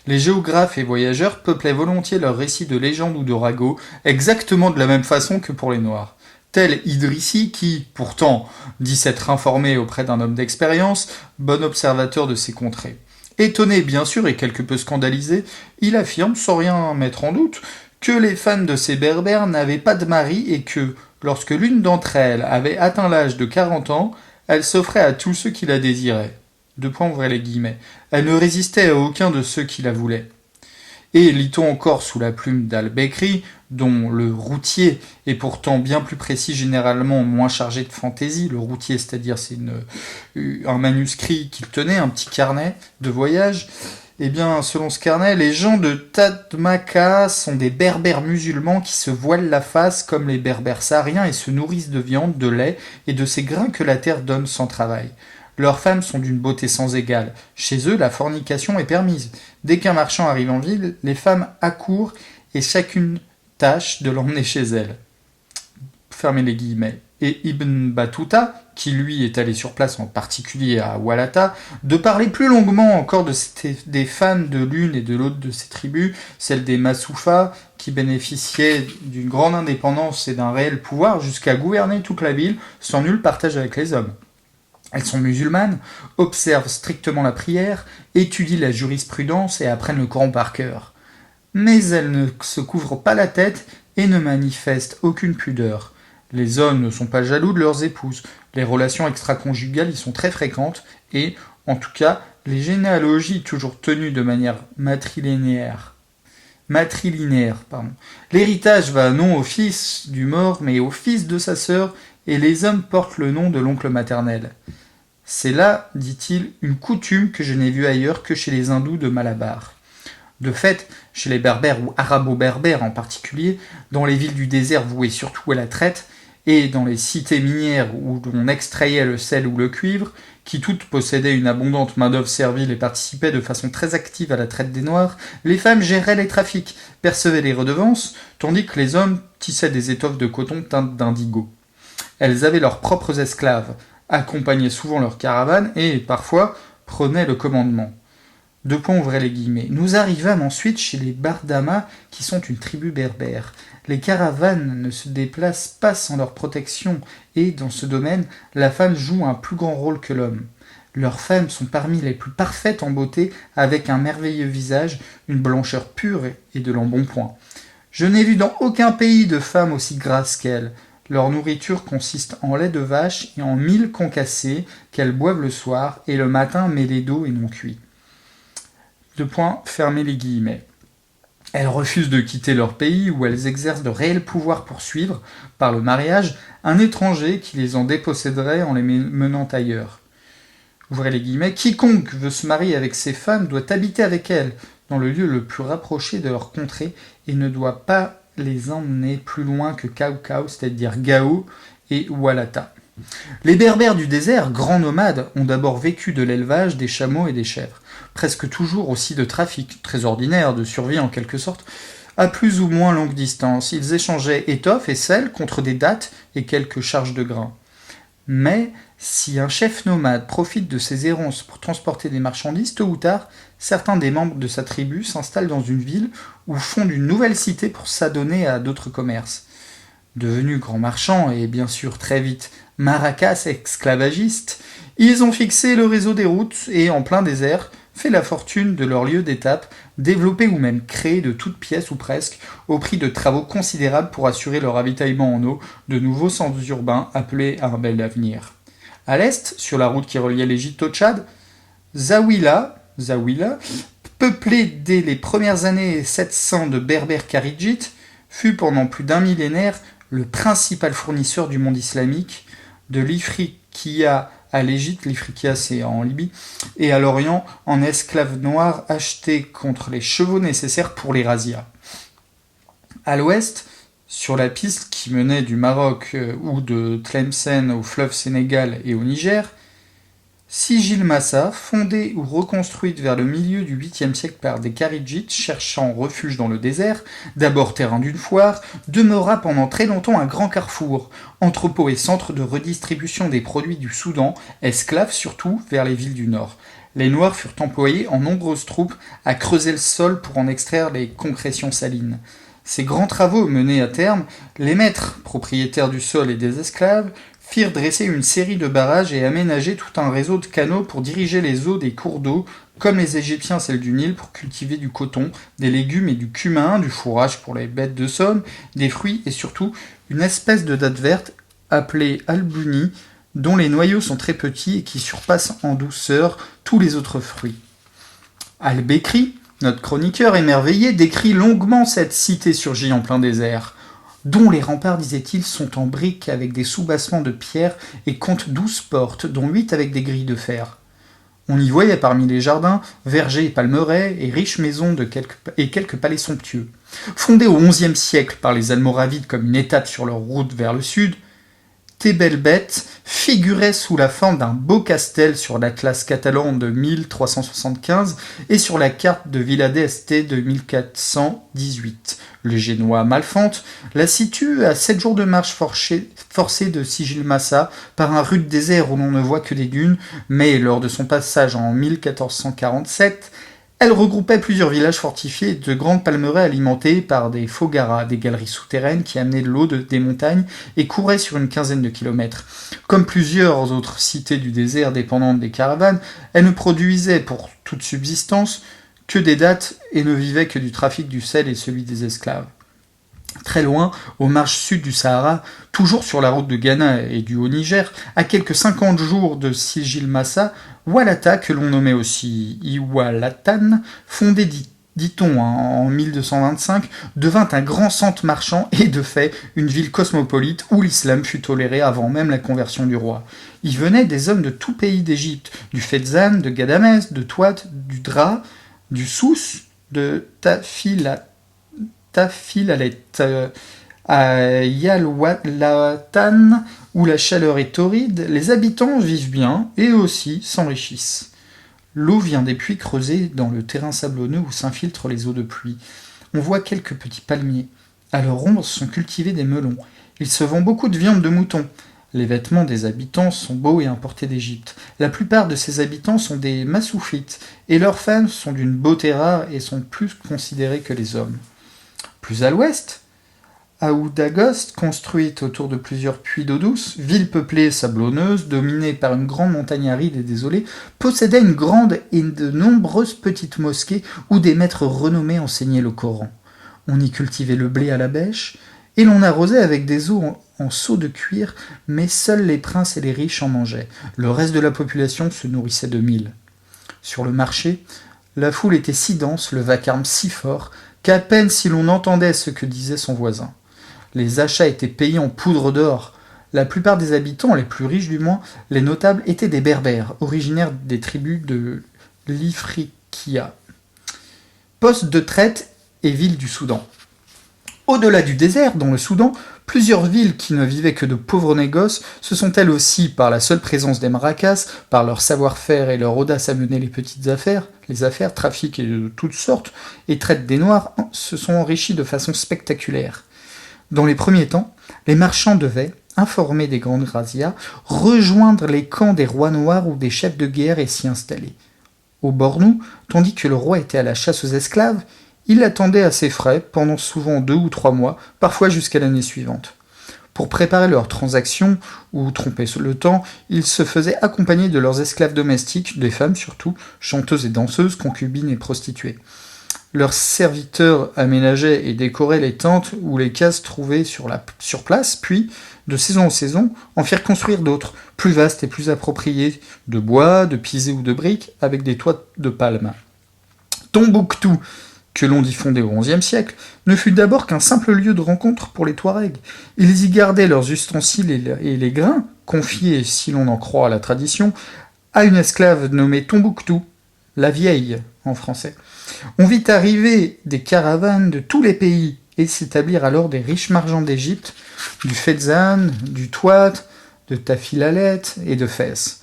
Les géographes et voyageurs peuplaient volontiers leurs récits de légendes ou de ragots, exactement de la même façon que pour les Noirs. tel Idrissi qui, pourtant, dit s'être informé auprès d'un homme d'expérience, bon observateur de ces contrées. Étonné bien sûr et quelque peu scandalisé, il affirme, sans rien mettre en doute, que les femmes de ces berbères n'avaient pas de mari et que, lorsque l'une d'entre elles avait atteint l'âge de 40 ans, elle s'offrait à tous ceux qui la désiraient. Ouvrez les guillemets. Elle ne résistait à aucun de ceux qui la voulaient. Et lit-on encore sous la plume d'Al-Bekri, dont le routier est pourtant bien plus précis, généralement moins chargé de fantaisie. Le routier, c'est-à-dire c'est un manuscrit qu'il tenait, un petit carnet de voyage. Eh bien, selon ce carnet, les gens de Tadmaka sont des berbères musulmans qui se voilent la face comme les berbères sahariens et se nourrissent de viande, de lait et de ces grains que la terre donne sans travail. Leurs femmes sont d'une beauté sans égale. Chez eux, la fornication est permise. Dès qu'un marchand arrive en ville, les femmes accourent et chacune tâche de l'emmener chez elle. Fermez les guillemets. Et Ibn Battuta, qui lui est allé sur place, en particulier à Walata, de parler plus longuement encore des femmes de l'une et de l'autre de ces tribus, celles des Massoufa, qui bénéficiaient d'une grande indépendance et d'un réel pouvoir jusqu'à gouverner toute la ville sans nul partage avec les hommes. Elles sont musulmanes, observent strictement la prière, étudient la jurisprudence et apprennent le Coran par cœur. Mais elles ne se couvrent pas la tête et ne manifestent aucune pudeur. Les hommes ne sont pas jaloux de leurs épouses. Les relations extra-conjugales y sont très fréquentes et, en tout cas, les généalogies toujours tenues de manière matrilinéaire. L'héritage va non au fils du mort mais au fils de sa sœur et les hommes portent le nom de l'oncle maternel. C'est là, dit-il, une coutume que je n'ai vue ailleurs que chez les hindous de Malabar. De fait, chez les berbères ou arabo-berbères en particulier, dans les villes du désert vouées surtout à la traite, et dans les cités minières où l'on extrayait le sel ou le cuivre, qui toutes possédaient une abondante main-d'œuvre servile et participaient de façon très active à la traite des Noirs, les femmes géraient les trafics, percevaient les redevances, tandis que les hommes tissaient des étoffes de coton teintes d'indigo. Elles avaient leurs propres esclaves, accompagnaient souvent leurs caravanes et, parfois, prenaient le commandement. Ouvrez les guillemets. Nous arrivâmes ensuite chez les Bardama, qui sont une tribu berbère. Les caravanes ne se déplacent pas sans leur protection, et, dans ce domaine, la femme joue un plus grand rôle que l'homme. Leurs femmes sont parmi les plus parfaites en beauté, avec un merveilleux visage, une blancheur pure et de l'embonpoint. Je n'ai vu dans aucun pays de femmes aussi grasses qu'elles. Leur nourriture consiste en lait de vache et en mil concassés qu'elles boivent le soir et le matin mêlés d'eau et non cuits. Fermez les guillemets. Elles refusent de quitter leur pays où elles exercent de réels pouvoirs pour suivre, par le mariage, un étranger qui les en déposséderait en les menant ailleurs. Ouvrez les guillemets. Quiconque veut se marier avec ces femmes doit habiter avec elles, dans le lieu le plus rapproché de leur contrée, et ne doit pas les emmener plus loin que Kaukau, c'est-à-dire Gao et Walata. Les berbères du désert, grands nomades, ont d'abord vécu de l'élevage des chameaux et des chèvres, presque toujours aussi de trafic, très ordinaire, de survie en quelque sorte, à plus ou moins longue distance. Ils échangeaient étoffes et sel contre des dattes et quelques charges de grains. Mais si un chef nomade profite de ses errances pour transporter des marchandises, tôt ou tard, certains des membres de sa tribu s'installent dans une ville ou fondent une nouvelle cité pour s'adonner à d'autres commerces. Devenus grands marchands et bien sûr très vite maracas esclavagistes, ils ont fixé le réseau des routes et, en plein désert, fait la fortune de leur lieu d'étape, développé ou même créé de toutes pièces ou presque, au prix de travaux considérables pour assurer leur ravitaillement en eau, de nouveaux centres urbains appelés à un bel avenir. À l'est, sur la route qui reliait l'Égypte au Tchad, Zaouila, peuplée dès les premières années 700 de berbères kharidjites, fut pendant plus d'un millénaire le principal fournisseur du monde islamique, de l'Ifriqiya à l'Égypte, l'Ifriqiya c'est en Libye, et à l'Orient en esclaves noirs achetés contre les chevaux nécessaires pour les razzias. À l'ouest, sur la piste qui menait du Maroc ou de Tlemcen au fleuve Sénégal et au Niger, Sigil Massa, fondée ou reconstruite vers le milieu du 8e siècle par des Kharidjites cherchant refuge dans le désert, d'abord terrain d'une foire, demeura pendant très longtemps un grand carrefour, entrepôt et centre de redistribution des produits du Soudan, esclaves surtout vers les villes du nord. Les Noirs furent employés en nombreuses troupes à creuser le sol pour en extraire les concrétions salines. Ces grands travaux menés à terme, les maîtres, propriétaires du sol et des esclaves, firent dresser une série de barrages et aménager tout un réseau de canaux pour diriger les eaux des cours d'eau, comme les Égyptiens celles du Nil pour cultiver du coton, des légumes et du cumin, du fourrage pour les bêtes de somme, des fruits et surtout une espèce de date verte appelée albuni, dont les noyaux sont très petits et qui surpassent en douceur tous les autres fruits. Al-Bekri, notre chroniqueur émerveillé, décrit longuement cette cité surgie en plein désert, dont les remparts, disait-il, sont en briques avec des soubassements de pierre et comptent 12 portes, dont 8 avec des grilles de fer. On y voyait parmi les jardins, vergers et palmeraies, et riches maisons et quelques palais somptueux. Fondés au XIe siècle par les Almoravides comme une étape sur leur route vers le sud, Tebelbet figurait sous la forme d'un beau castel sur l'Atlas catalan de 1375 et sur la carte de Villa d'Este de 1418. Le Génois Malfante la situe à 7 jours de marche forcée de Sijilmassa par un rude désert où l'on ne voit que des dunes, mais lors de son passage en 1447, elle regroupait plusieurs villages fortifiés et de grandes palmeraies alimentées par des fogaras, des galeries souterraines qui amenaient de l'eau des montagnes et couraient sur une quinzaine de kilomètres. Comme plusieurs autres cités du désert dépendantes des caravanes, elle ne produisait pour toute subsistance que des dattes et ne vivait que du trafic du sel et celui des esclaves. Très loin, aux marges sud du Sahara, toujours sur la route de Ghana et du Haut-Niger, à quelques 50 jours de Sijilmassa, Walata, que l'on nommait aussi Iwalatan, fondé, dit-on, en 1225, devint un grand centre marchand et, de fait, une ville cosmopolite où l'islam fut toléré avant même la conversion du roi. Y venaient des hommes de tout pays d'Égypte, du Fezzan, de Gadamès, de Touat, du Dra, du Souss, de Tafilalet, à Yalwatan, où la chaleur est torride, les habitants vivent bien et aussi s'enrichissent. L'eau vient des puits creusés dans le terrain sablonneux où s'infiltrent les eaux de pluie. On voit quelques petits palmiers. À leur ombre sont cultivés des melons. Il se vend beaucoup de viande de mouton. Les vêtements des habitants sont beaux et importés d'Égypte. La plupart de ces habitants sont des Massoufites, et leurs femmes sont d'une beauté rare et sont plus considérées que les hommes. Plus à l'ouest, Aoudaghost, construite autour de plusieurs puits d'eau douce, ville peuplée et sablonneuse, dominée par une grande montagne aride et désolée, possédait une grande et de nombreuses petites mosquées où des maîtres renommés enseignaient le Coran. On y cultivait le blé à la bêche, et l'on arrosait avec des eaux en seaux de cuir, mais seuls les princes et les riches en mangeaient. Le reste de la population se nourrissait de mil. Sur le marché, la foule était si dense, le vacarme si fort, qu'à peine si l'on entendait ce que disait son voisin. Les achats étaient payés en poudre d'or. La plupart des habitants, les plus riches du moins, les notables, étaient des berbères, originaires des tribus de l'Ifriqiya. Poste de traite et ville du Soudan. Au-delà du désert, dans le Soudan, plusieurs villes qui ne vivaient que de pauvres négoces se sont elles aussi, par la seule présence des maracas, par leur savoir-faire et leur audace à mener les petites affaires, trafic et de toutes sortes, et traite des Noirs, se sont enrichies de façon spectaculaire. Dans les premiers temps, les marchands devaient, informés des grandes razzias, rejoindre les camps des rois noirs ou des chefs de guerre et s'y installer. Au Bornou, tandis que le roi était à la chasse aux esclaves, il attendait à ses frais pendant souvent 2 ou 3 mois, parfois jusqu'à l'année suivante. Pour préparer leurs transactions, ou tromper le temps, ils se faisaient accompagner de leurs esclaves domestiques, des femmes surtout, chanteuses et danseuses, concubines et prostituées. Leurs serviteurs aménageaient et décoraient les tentes ou les cases trouvées sur place, puis, de saison en saison, en firent construire d'autres, plus vastes et plus appropriées, de bois, de pisé ou de briques, avec des toits de palmes. Tombouctou, que l'on dit fondé au XIe siècle, ne fut d'abord qu'un simple lieu de rencontre pour les Touaregs. Ils y gardaient leurs ustensiles et les grains, confiés, si l'on en croit à la tradition, à une esclave nommée Tombouctou, la vieille en français. On vit arriver des caravanes de tous les pays et s'établir alors des riches marchands d'Égypte, du Fezzan, du Touat, de Tafilalet et de Fès.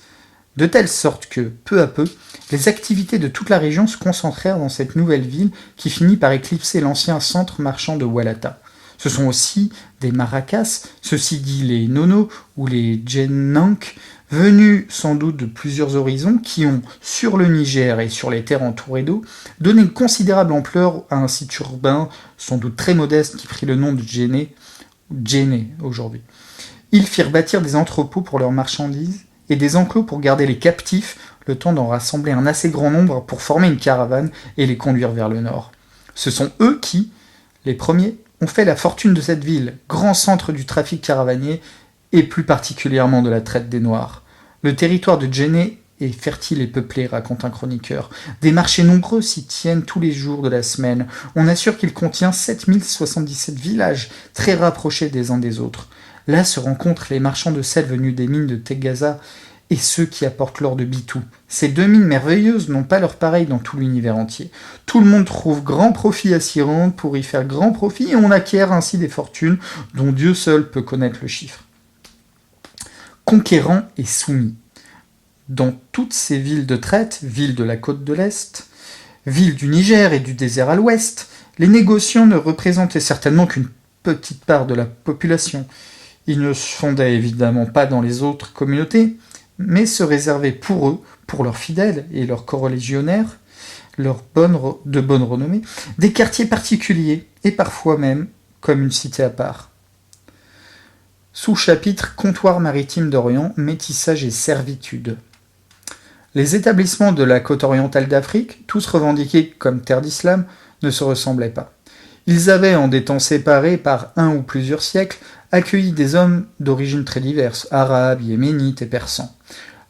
De telle sorte que, peu à peu, les activités de toute la région se concentrèrent dans cette nouvelle ville qui finit par éclipser l'ancien centre marchand de Walata. Ce sont aussi des maracas, ceux-ci dit les nonos ou les djenanks, venus sans doute de plusieurs horizons qui ont, sur le Niger et sur les terres entourées d'eau, donné une considérable ampleur à un site urbain, sans doute très modeste, qui prit le nom de Djenné aujourd'hui. Ils firent bâtir des entrepôts pour leurs marchandises et des enclos pour garder les captifs, le temps d'en rassembler un assez grand nombre pour former une caravane et les conduire vers le nord. Ce sont eux qui, les premiers, ont fait la fortune de cette ville, grand centre du trafic caravanier et plus particulièrement de la traite des Noirs. Le territoire de Djenné est fertile et peuplé, raconte un chroniqueur. Des marchés nombreux s'y tiennent tous les jours de la semaine. On assure qu'il contient 7077 villages, très rapprochés des uns des autres. Là se rencontrent les marchands de sel venus des mines de Tegaza et ceux qui apportent l'or de Bitou. Ces deux mines merveilleuses n'ont pas leur pareil dans tout l'univers entier. Tout le monde trouve grand profit à s'y rendre pour y faire grand profit et on acquiert ainsi des fortunes dont Dieu seul peut connaître le chiffre. Conquérants et soumis. Dans toutes ces villes de traite, villes de la côte de l'Est, villes du Niger et du désert à l'ouest, les négociants ne représentaient certainement qu'une petite part de la population. Ils ne se fondaient évidemment pas dans les autres communautés, mais se réservaient pour eux, pour leurs fidèles et leurs coreligionnaires, de bonne renommée, des quartiers particuliers et parfois même comme une cité à part. Sous-chapitre Comptoir maritime d'Orient, métissage et servitude. Les établissements de la côte orientale d'Afrique, tous revendiqués comme terre d'islam, ne se ressemblaient pas. Ils avaient, en des temps séparés par un ou plusieurs siècles, accueilli des hommes d'origines très diverses, arabes, yéménites et persans.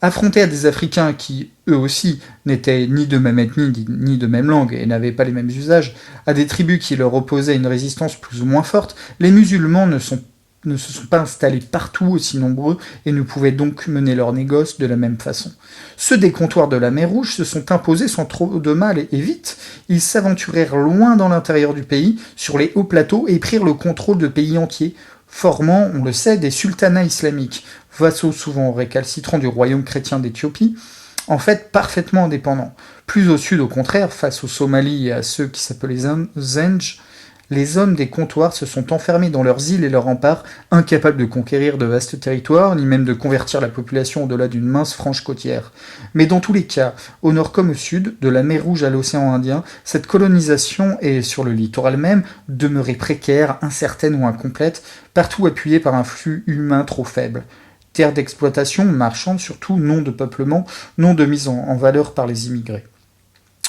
Affrontés à des Africains qui, eux aussi, n'étaient ni de même ethnie ni de même langue et n'avaient pas les mêmes usages, à des tribus qui leur opposaient une résistance plus ou moins forte, les musulmans ne se sont pas installés partout aussi nombreux et ne pouvaient donc mener leurs négoces de la même façon. Ceux des comptoirs de la mer Rouge se sont imposés sans trop de mal et vite. Ils s'aventurèrent loin dans l'intérieur du pays, sur les hauts plateaux, et prirent le contrôle de pays entiers, formant, on le sait, des sultanats islamiques, vassaux souvent récalcitrants du royaume chrétien d'Éthiopie, en fait parfaitement indépendants. Plus au sud, au contraire, face aux Somalis et à ceux qui s'appelaient Zenj, les hommes des comptoirs se sont enfermés dans leurs îles et leurs remparts, incapables de conquérir de vastes territoires, ni même de convertir la population au-delà d'une mince frange côtière. Mais dans tous les cas, au nord comme au sud, de la mer Rouge à l'océan Indien, cette colonisation est, sur le littoral même, demeurée précaire, incertaine ou incomplète, partout appuyée par un flux humain trop faible. Terre d'exploitation, marchande surtout, non de peuplement, non de mise en valeur par les immigrés.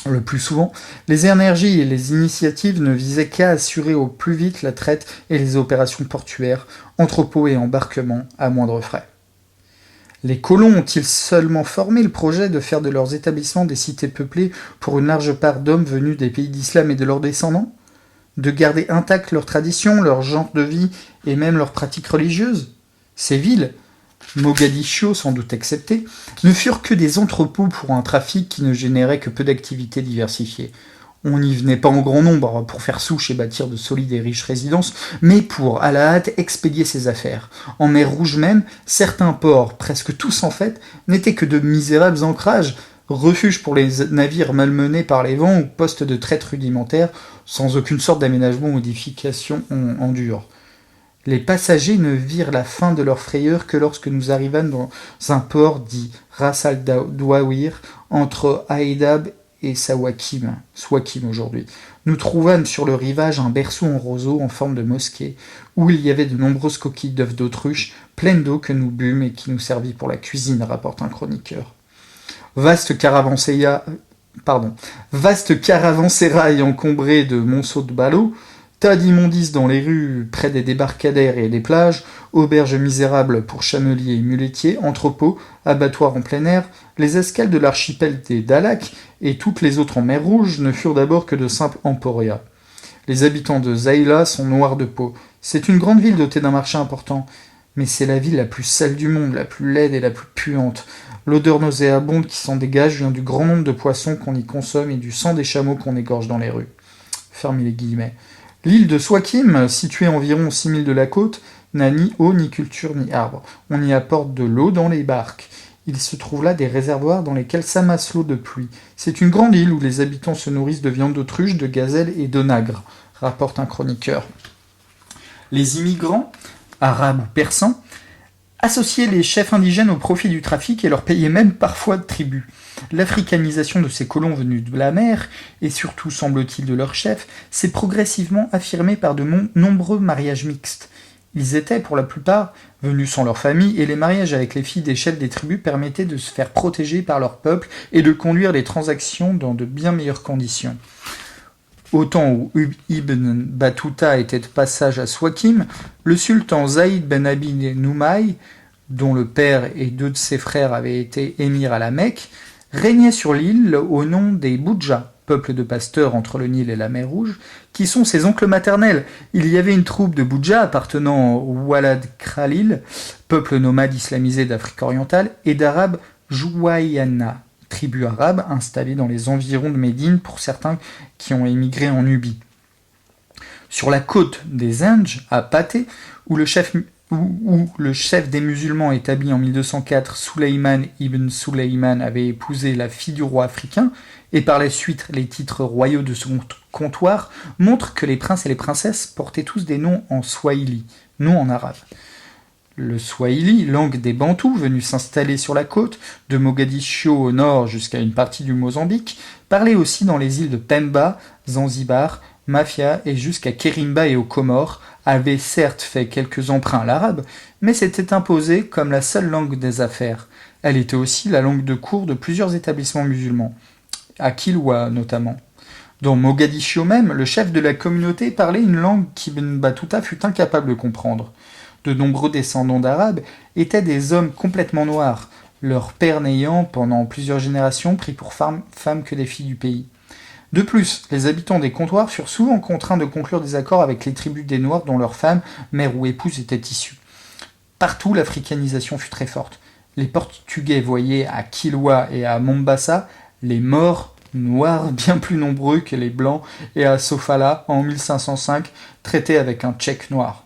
Le plus souvent, les énergies et les initiatives ne visaient qu'à assurer au plus vite la traite et les opérations portuaires, entrepôts et embarquements à moindre frais. Les colons ont-ils seulement formé le projet de faire de leurs établissements des cités peuplées pour une large part d'hommes venus des pays d'islam et de leurs descendants ? De garder intactes leurs traditions, leur genre de vie et même leurs pratiques religieuses ? Ces villes, Mogadiscio sans doute excepté, ne furent que des entrepôts pour un trafic qui ne générait que peu d'activités diversifiées. On n'y venait pas en grand nombre pour faire souche et bâtir de solides et riches résidences, mais pour, à la hâte, expédier ses affaires. En mer Rouge même, certains ports, presque tous en fait, n'étaient que de misérables ancrages, refuges pour les navires malmenés par les vents ou postes de traite rudimentaires, sans aucune sorte d'aménagement ou d'édification en dur. Les passagers ne virent la fin de leur frayeur que lorsque nous arrivâmes dans un port dit Ras al-Douawir, entre Aïdab et Sawakim aujourd'hui. Nous trouvâmes sur le rivage un berceau en roseau en forme de mosquée, où il y avait de nombreuses coquilles d'œufs d'autruche, pleines d'eau que nous bûmes et qui nous servit pour la cuisine, rapporte un chroniqueur. Vaste caravansérail encombré de monceaux de ballots, tas d'immondices dans les rues près des débarcadères et des plages, auberges misérables pour chameliers et muletiers, entrepôts, abattoirs en plein air, les escales de l'archipel des Dalaks et toutes les autres en mer Rouge ne furent d'abord que de simples emporias. Les habitants de Zaïla sont noirs de peau. C'est une grande ville dotée d'un marché important, mais c'est la ville la plus sale du monde, la plus laide et la plus puante. L'odeur nauséabonde qui s'en dégage vient du grand nombre de poissons qu'on y consomme et du sang des chameaux qu'on égorge dans les rues. Fermez les guillemets. L'île de Swakim, située à environ 6 milles de la côte, n'a ni eau, ni culture, ni arbre. On y apporte de l'eau dans les barques. Il se trouve là des réservoirs dans lesquels s'amasse l'eau de pluie. C'est une grande île où les habitants se nourrissent de viande d'autruche, de gazelle et d'onagre, rapporte un chroniqueur. Les immigrants, arabes ou persans, associaient les chefs indigènes au profit du trafic et leur payaient même parfois de tribut. L'africanisation de ces colons venus de la mer, et surtout semble-t-il de leurs chefs, s'est progressivement affirmée par de nombreux mariages mixtes. Ils étaient, pour la plupart, venus sans leur famille, et les mariages avec les filles des chefs des tribus permettaient de se faire protéger par leur peuple et de conduire les transactions dans de bien meilleures conditions. Au temps où Ibn Battuta était de passage à Swakim, le sultan Zaïd ben Abi Noumaï, dont le père et 2 de ses frères avaient été émirs à la Mecque, régnait sur l'île au nom des Boudja, peuple de pasteurs entre le Nil et la mer Rouge, qui sont ses oncles maternels. Il y avait une troupe de Boudja appartenant au Walad Khalil, peuple nomade islamisé d'Afrique orientale, et d'Arabes Jouayana, tribu arabe installée dans les environs de Médine pour certains qui ont émigré en Nubie. Sur la côte des Indj, à Pathé, où le chef des musulmans établi en 1204, Sulayman ibn Sulayman, avait épousé la fille du roi africain, et par la suite les titres royaux de son comptoir, montrent que les princes et les princesses portaient tous des noms en swahili, non en arabe. Le swahili, langue des Bantous venus s'installer sur la côte, de Mogadiscio au nord jusqu'à une partie du Mozambique, parlait aussi dans les îles de Pemba, Zanzibar, Mafia et jusqu'à Kérimba et aux Comores, avait certes fait quelques emprunts à l'arabe, mais s'était imposée comme la seule langue des affaires. Elle était aussi la langue de cour de plusieurs établissements musulmans, à Kilwa notamment. Dans Mogadiscio même, le chef de la communauté parlait une langue qu'Ibn Battuta fut incapable de comprendre. De nombreux descendants d'Arabes étaient des hommes complètement noirs, leurs pères n'ayant, pendant plusieurs générations, pris pour femmes que des filles du pays. De plus, les habitants des comptoirs furent souvent contraints de conclure des accords avec les tribus des Noirs dont leurs femmes, mères ou épouses étaient issues. Partout, l'africanisation fut très forte. Les Portugais voyaient à Kilwa et à Mombasa les Maures noirs bien plus nombreux que les Blancs, et à Sofala, en 1505, traités avec un tchèque noir.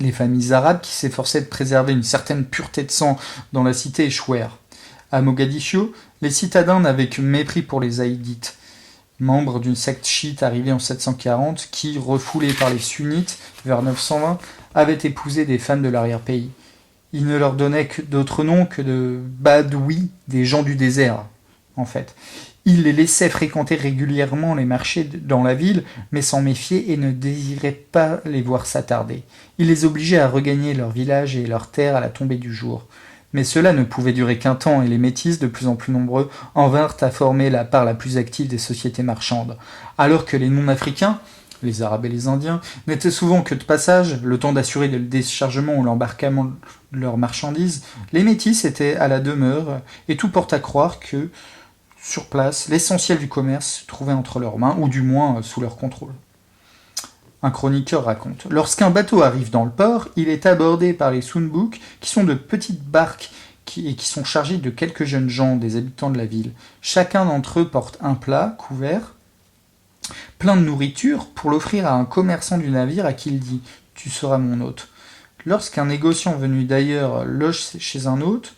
Les familles arabes qui s'efforçaient de préserver une certaine pureté de sang dans la cité échouèrent. À Mogadiscio, les citadins n'avaient que mépris pour les Zaïdites, membres d'une secte chiite arrivée en 740 qui, refoulés par les sunnites vers 920, avaient épousé des femmes de l'arrière-pays. Ils ne leur donnaient que d'autres noms que de Badouis, des gens du désert, en fait. Ils les laissaient fréquenter régulièrement les marchés dans la ville, mais s'en méfiaient et ne désiraient pas les voir s'attarder. Ils les obligeaient à regagner leur village et leurs terres à la tombée du jour. Mais cela ne pouvait durer qu'un temps, et les métis, de plus en plus nombreux, en vinrent à former la part la plus active des sociétés marchandes. Alors que les non-africains, les Arabes et les Indiens, n'étaient souvent que de passage, le temps d'assurer le déchargement ou l'embarquement de leurs marchandises, les métis étaient à la demeure, et tout porte à croire que, sur place, l'essentiel du commerce se trouvait entre leurs mains, ou du moins sous leur contrôle. Un chroniqueur raconte: lorsqu'un bateau arrive dans le port, il est abordé par les sunbouk, qui sont de petites barques qui sont chargées de quelques jeunes gens, des habitants de la ville. Chacun d'entre eux porte un plat, couvert, plein de nourriture, pour l'offrir à un commerçant du navire à qui il dit « Tu seras mon hôte ». Lorsqu'un négociant venu d'ailleurs loge chez un hôte,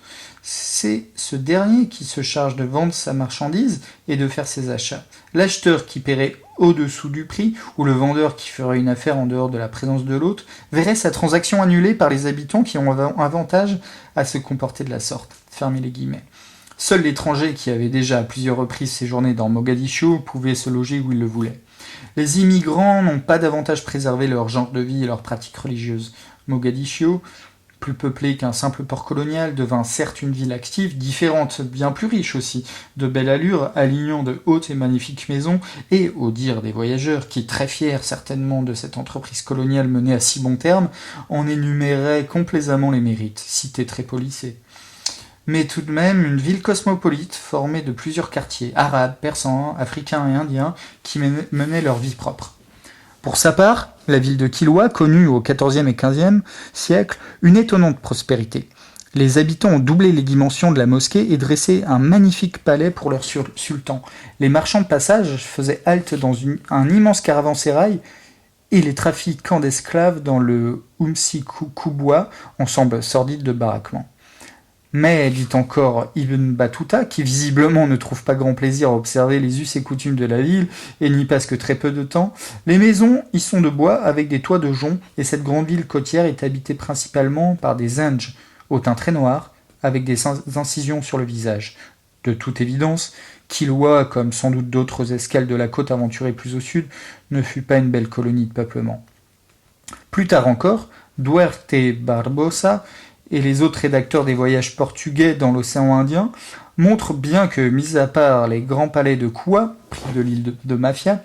c'est ce dernier qui se charge de vendre sa marchandise et de faire ses achats. L'acheteur qui paierait au-dessous du prix, ou le vendeur qui ferait une affaire en dehors de la présence de l'hôte, verrait sa transaction annulée par les habitants qui ont avantage à se comporter de la sorte. Fermez les guillemets. Seul l'étranger qui avait déjà à plusieurs reprises séjourné dans Mogadiscio pouvait se loger où il le voulait. Les immigrants n'ont pas davantage préservé leur genre de vie et leurs pratiques religieuses. Mogadiscio, plus peuplé qu'un simple port colonial, devint certes une ville active, différente, bien plus riche aussi, de belle allure, alignant de hautes et magnifiques maisons, et, au dire des voyageurs, qui, très fiers certainement de cette entreprise coloniale menée à si bon terme, en énuméraient complaisamment les mérites, cité très policée. Mais tout de même une ville cosmopolite, formée de plusieurs quartiers, arabes, persans, africains et indiens, qui menaient leur vie propre. Pour sa part, la ville de Kilwa connut au XIVe et XVe siècle une étonnante prospérité. Les habitants ont doublé les dimensions de la mosquée et dressé un magnifique palais pour leur sultan. Les marchands de passage faisaient halte dans un immense caravansérail, et les trafiquants d'esclaves dans le Umsi Kubwa, ensemble sordide de baraquements. Mais, dit encore Ibn Battuta, qui visiblement ne trouve pas grand plaisir à observer les us et coutumes de la ville et n'y passe que très peu de temps, les maisons y sont de bois avec des toits de jonc et cette grande ville côtière est habitée principalement par des Zenj, au teint très noir, avec des incisions sur le visage. De toute évidence, Kilwa, comme sans doute d'autres escales de la côte aventurée plus au sud, ne fut pas une belle colonie de peuplement. Plus tard encore, Duarte Barbosa et les autres rédacteurs des voyages portugais dans l'océan Indien montrent bien que, mis à part les grands palais de Kua, pris de l'île de Mafia,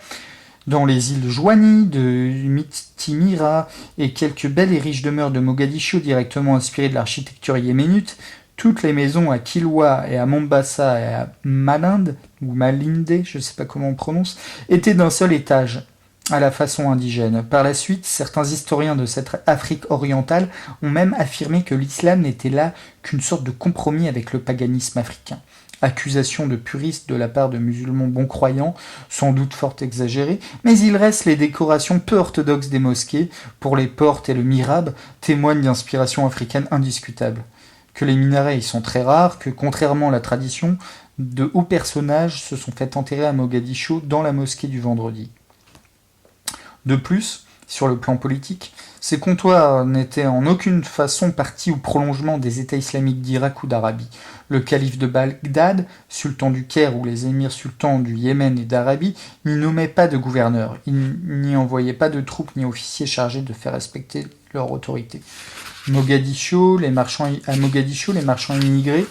dans les îles Joigny, de Mitimira et quelques belles et riches demeures de Mogadiscio directement inspirées de l'architecture yéménite, toutes les maisons à Kilwa et à Mombasa et à Malinde, ou Malinde, je ne sais pas comment on prononce, étaient d'un seul étage, à la façon indigène. Par la suite, certains historiens de cette Afrique orientale ont même affirmé que l'islam n'était là qu'une sorte de compromis avec le paganisme africain. Accusation de puriste de la part de musulmans bon croyants, sans doute fort exagérée, mais il reste les décorations peu orthodoxes des mosquées, pour les portes et le mihrab, témoignent d'inspiration africaine indiscutable. Que les minarets y sont très rares, que contrairement à la tradition, de hauts personnages se sont fait enterrer à Mogadiscio dans la mosquée du vendredi. De plus, sur le plan politique, ces comptoirs n'étaient en aucune façon partie ou prolongement des États islamiques d'Irak ou d'Arabie. Le calife de Bagdad, sultan du Caire ou les émirs sultans du Yémen et d'Arabie n'y nommaient pas de gouverneur, ils n'y envoyaient pas de troupes ni officiers chargés de faire respecter leur autorité. À Mogadiscio, les marchands immigrés,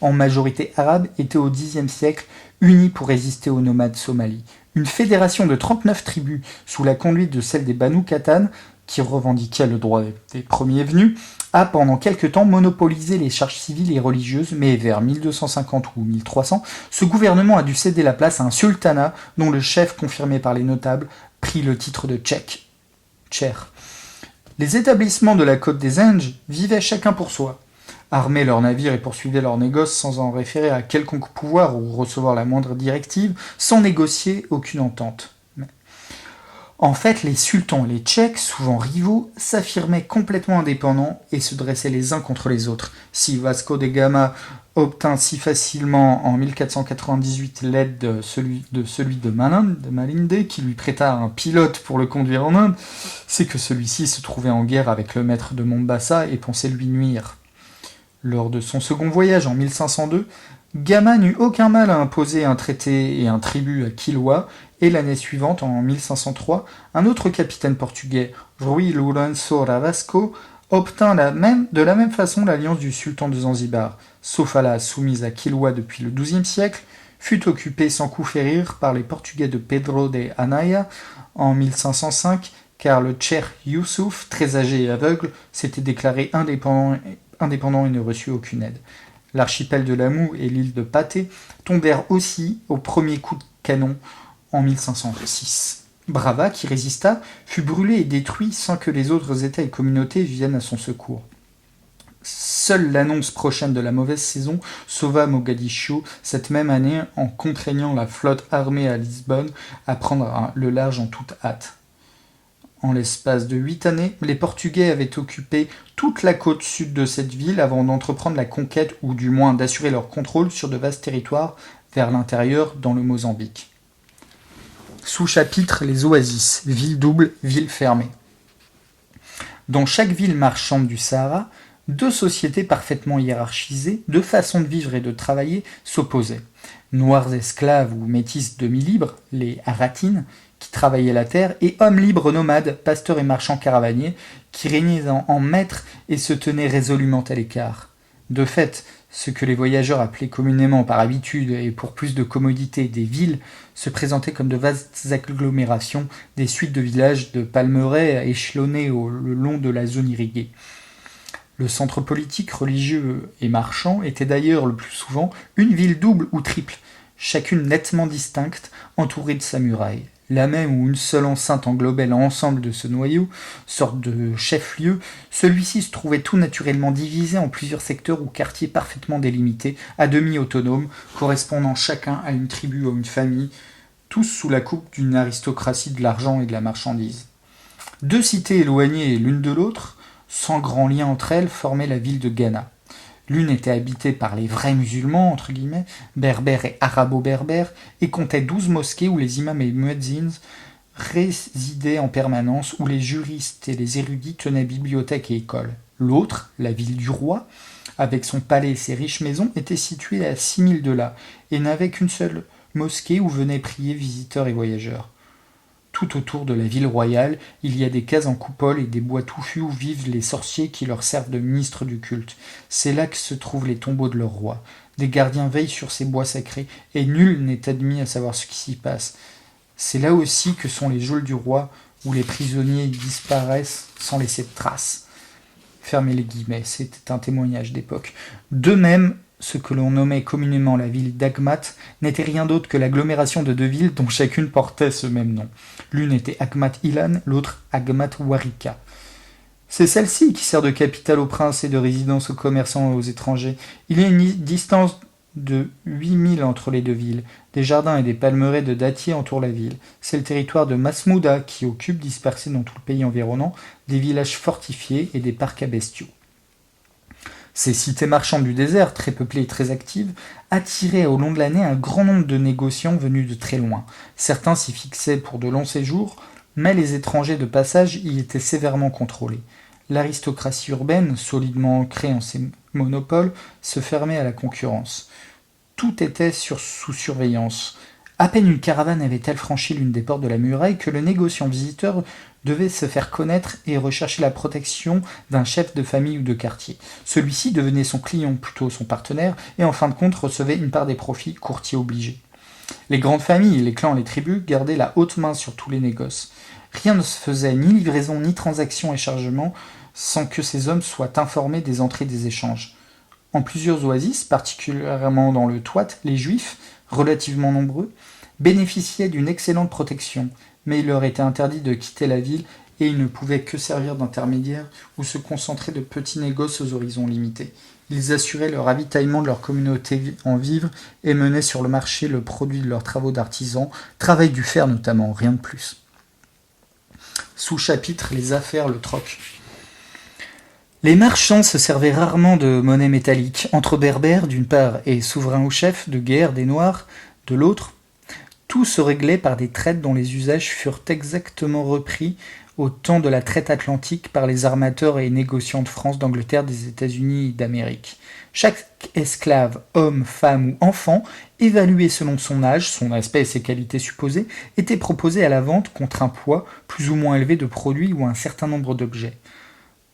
en majorité arabes, étaient au Xe siècle unis pour résister aux nomades somalis. Une fédération de 39 tribus, sous la conduite de celle des Banu Qatan, qui revendiquaient le droit des premiers venus, a pendant quelque temps monopolisé les charges civiles et religieuses, mais vers 1250 ou 1300, ce gouvernement a dû céder la place à un sultanat dont le chef, confirmé par les notables, prit le titre de Tcher. Les établissements de la côte des Zenj vivaient chacun pour soi, armaient leurs navires et poursuivaient leurs négoces sans en référer à quelconque pouvoir ou recevoir la moindre directive, sans négocier aucune entente. En fait, les sultans et les tchèques, souvent rivaux, s'affirmaient complètement indépendants et se dressaient les uns contre les autres. Si Vasco de Gama obtint si facilement en 1498 l'aide de celui de Malinde, qui lui prêta un pilote pour le conduire en Inde, c'est que celui-ci se trouvait en guerre avec le maître de Mombasa et pensait lui nuire. Lors de son second voyage en 1502, Gama n'eut aucun mal à imposer un traité et un tribut à Kilwa, et l'année suivante, en 1503, un autre capitaine portugais, Rui Lourenço Ravasco, obtint de la même façon l'alliance du sultan de Zanzibar. Sofala, soumise à Kilwa depuis le XIIe siècle, fut occupée sans coup férir par les Portugais de Pedro de Anaya en 1505, car le Tcher Youssouf, très âgé et aveugle, s'était déclaré indépendant et ne reçut aucune aide. L'archipel de Lamu et l'île de Paté tombèrent aussi au premier coup de canon en 1506. Brava, qui résista, fut brûlé et détruit sans que les autres États et communautés viennent à son secours. Seule l'annonce prochaine de la mauvaise saison sauva Mogadiscio cette même année en contraignant la flotte armée à Lisbonne à prendre le large en toute hâte. En l'espace de 8 années, les Portugais avaient occupé toute la côte sud de cette ville avant d'entreprendre la conquête ou du moins d'assurer leur contrôle sur de vastes territoires vers l'intérieur dans le Mozambique. Sous-chapitre les oasis, ville double, ville fermée. Dans chaque ville marchande du Sahara, deux sociétés parfaitement hiérarchisées, deux façons de vivre et de travailler s'opposaient. Noirs esclaves ou métis demi-libres, les Haratines, qui travaillaient la terre, et hommes libres nomades, pasteurs et marchands caravaniers, qui régnaient en maîtres et se tenaient résolument à l'écart. De fait, ce que les voyageurs appelaient communément par habitude et pour plus de commodité des villes se présentaient comme de vastes agglomérations, des suites de villages de palmeraies échelonnés le long de la zone irriguée. Le centre politique, religieux et marchand était d'ailleurs le plus souvent une ville double ou triple, chacune nettement distincte, entourée de sa muraille. Là même où une seule enceinte englobait l'ensemble de ce noyau, sorte de chef-lieu, celui-ci se trouvait tout naturellement divisé en plusieurs secteurs ou quartiers parfaitement délimités, à demi autonomes, correspondant chacun à une tribu ou une famille, tous sous la coupe d'une aristocratie de l'argent et de la marchandise. Deux cités éloignées l'une de l'autre, sans grand lien entre elles, formaient la ville de Ghana. L'une était habitée par les vrais musulmans, entre guillemets, berbères et arabo-berbères, et comptait 12 mosquées où les imams et muezzins résidaient en permanence, où les juristes et les érudits tenaient bibliothèque et école. L'autre, la ville du roi, avec son palais et ses riches maisons, était située à 6000 de là, et n'avait qu'une seule mosquée où venaient prier visiteurs et voyageurs. Tout autour de la ville royale, il y a des cases en coupole et des bois touffus où vivent les sorciers qui leur servent de ministres du culte. C'est là que se trouvent les tombeaux de leurs rois. Des gardiens veillent sur ces bois sacrés, et nul n'est admis à savoir ce qui s'y passe. C'est là aussi que sont les geôles du roi, où les prisonniers disparaissent sans laisser de traces. Fermez les guillemets, c'était un témoignage d'époque. De même, ce que l'on nommait communément la ville d'Agmat n'était rien d'autre que l'agglomération de deux villes dont chacune portait ce même nom. L'une était Agmat Ilan, l'autre Agmat Warika. C'est celle-ci qui sert de capitale aux princes et de résidence aux commerçants et aux étrangers. Il y a une distance de 8000 entre les deux villes. Des jardins et des palmeraies de dattiers entourent la ville. C'est le territoire de Masmouda qui occupe, dispersé dans tout le pays environnant, des villages fortifiés et des parcs à bestiaux. Ces cités marchandes du désert, très peuplées et très actives, attiraient au long de l'année un grand nombre de négociants venus de très loin. Certains s'y fixaient pour de longs séjours, mais les étrangers de passage y étaient sévèrement contrôlés. L'aristocratie urbaine, solidement ancrée en ses monopoles, se fermait à la concurrence. Tout était sous surveillance. À peine une caravane avait-elle franchi l'une des portes de la muraille que le négociant visiteur devait se faire connaître et rechercher la protection d'un chef de famille ou de quartier. Celui-ci devenait son client, plutôt son partenaire, et en fin de compte recevait une part des profits, courtier obligé. Les grandes familles, les clans, les tribus gardaient la haute main sur tous les négoces. Rien ne se faisait, ni livraison, ni transaction et chargement, sans que ces hommes soient informés des entrées des échanges. En plusieurs oasis, particulièrement dans le Touat, les Juifs, relativement nombreux, bénéficiaient d'une excellente protection, mais il leur était interdit de quitter la ville et ils ne pouvaient que servir d'intermédiaires ou se concentrer de petits négoces aux horizons limités. Ils assuraient le ravitaillement de leur communauté en vivres et menaient sur le marché le produit de leurs travaux d'artisans, travail du fer notamment, rien de plus. Sous-chapitre les affaires, le troc. Les marchands se servaient rarement de monnaie métallique, entre berbères d'une part et souverains ou chefs de guerre des Noirs de l'autre. Tout se réglait par des traites dont les usages furent exactement repris au temps de la traite atlantique par les armateurs et négociants de France, d'Angleterre, des États-Unis et d'Amérique. Chaque esclave, homme, femme ou enfant, évalué selon son âge, son aspect et ses qualités supposées, était proposé à la vente contre un poids plus ou moins élevé de produits ou un certain nombre d'objets.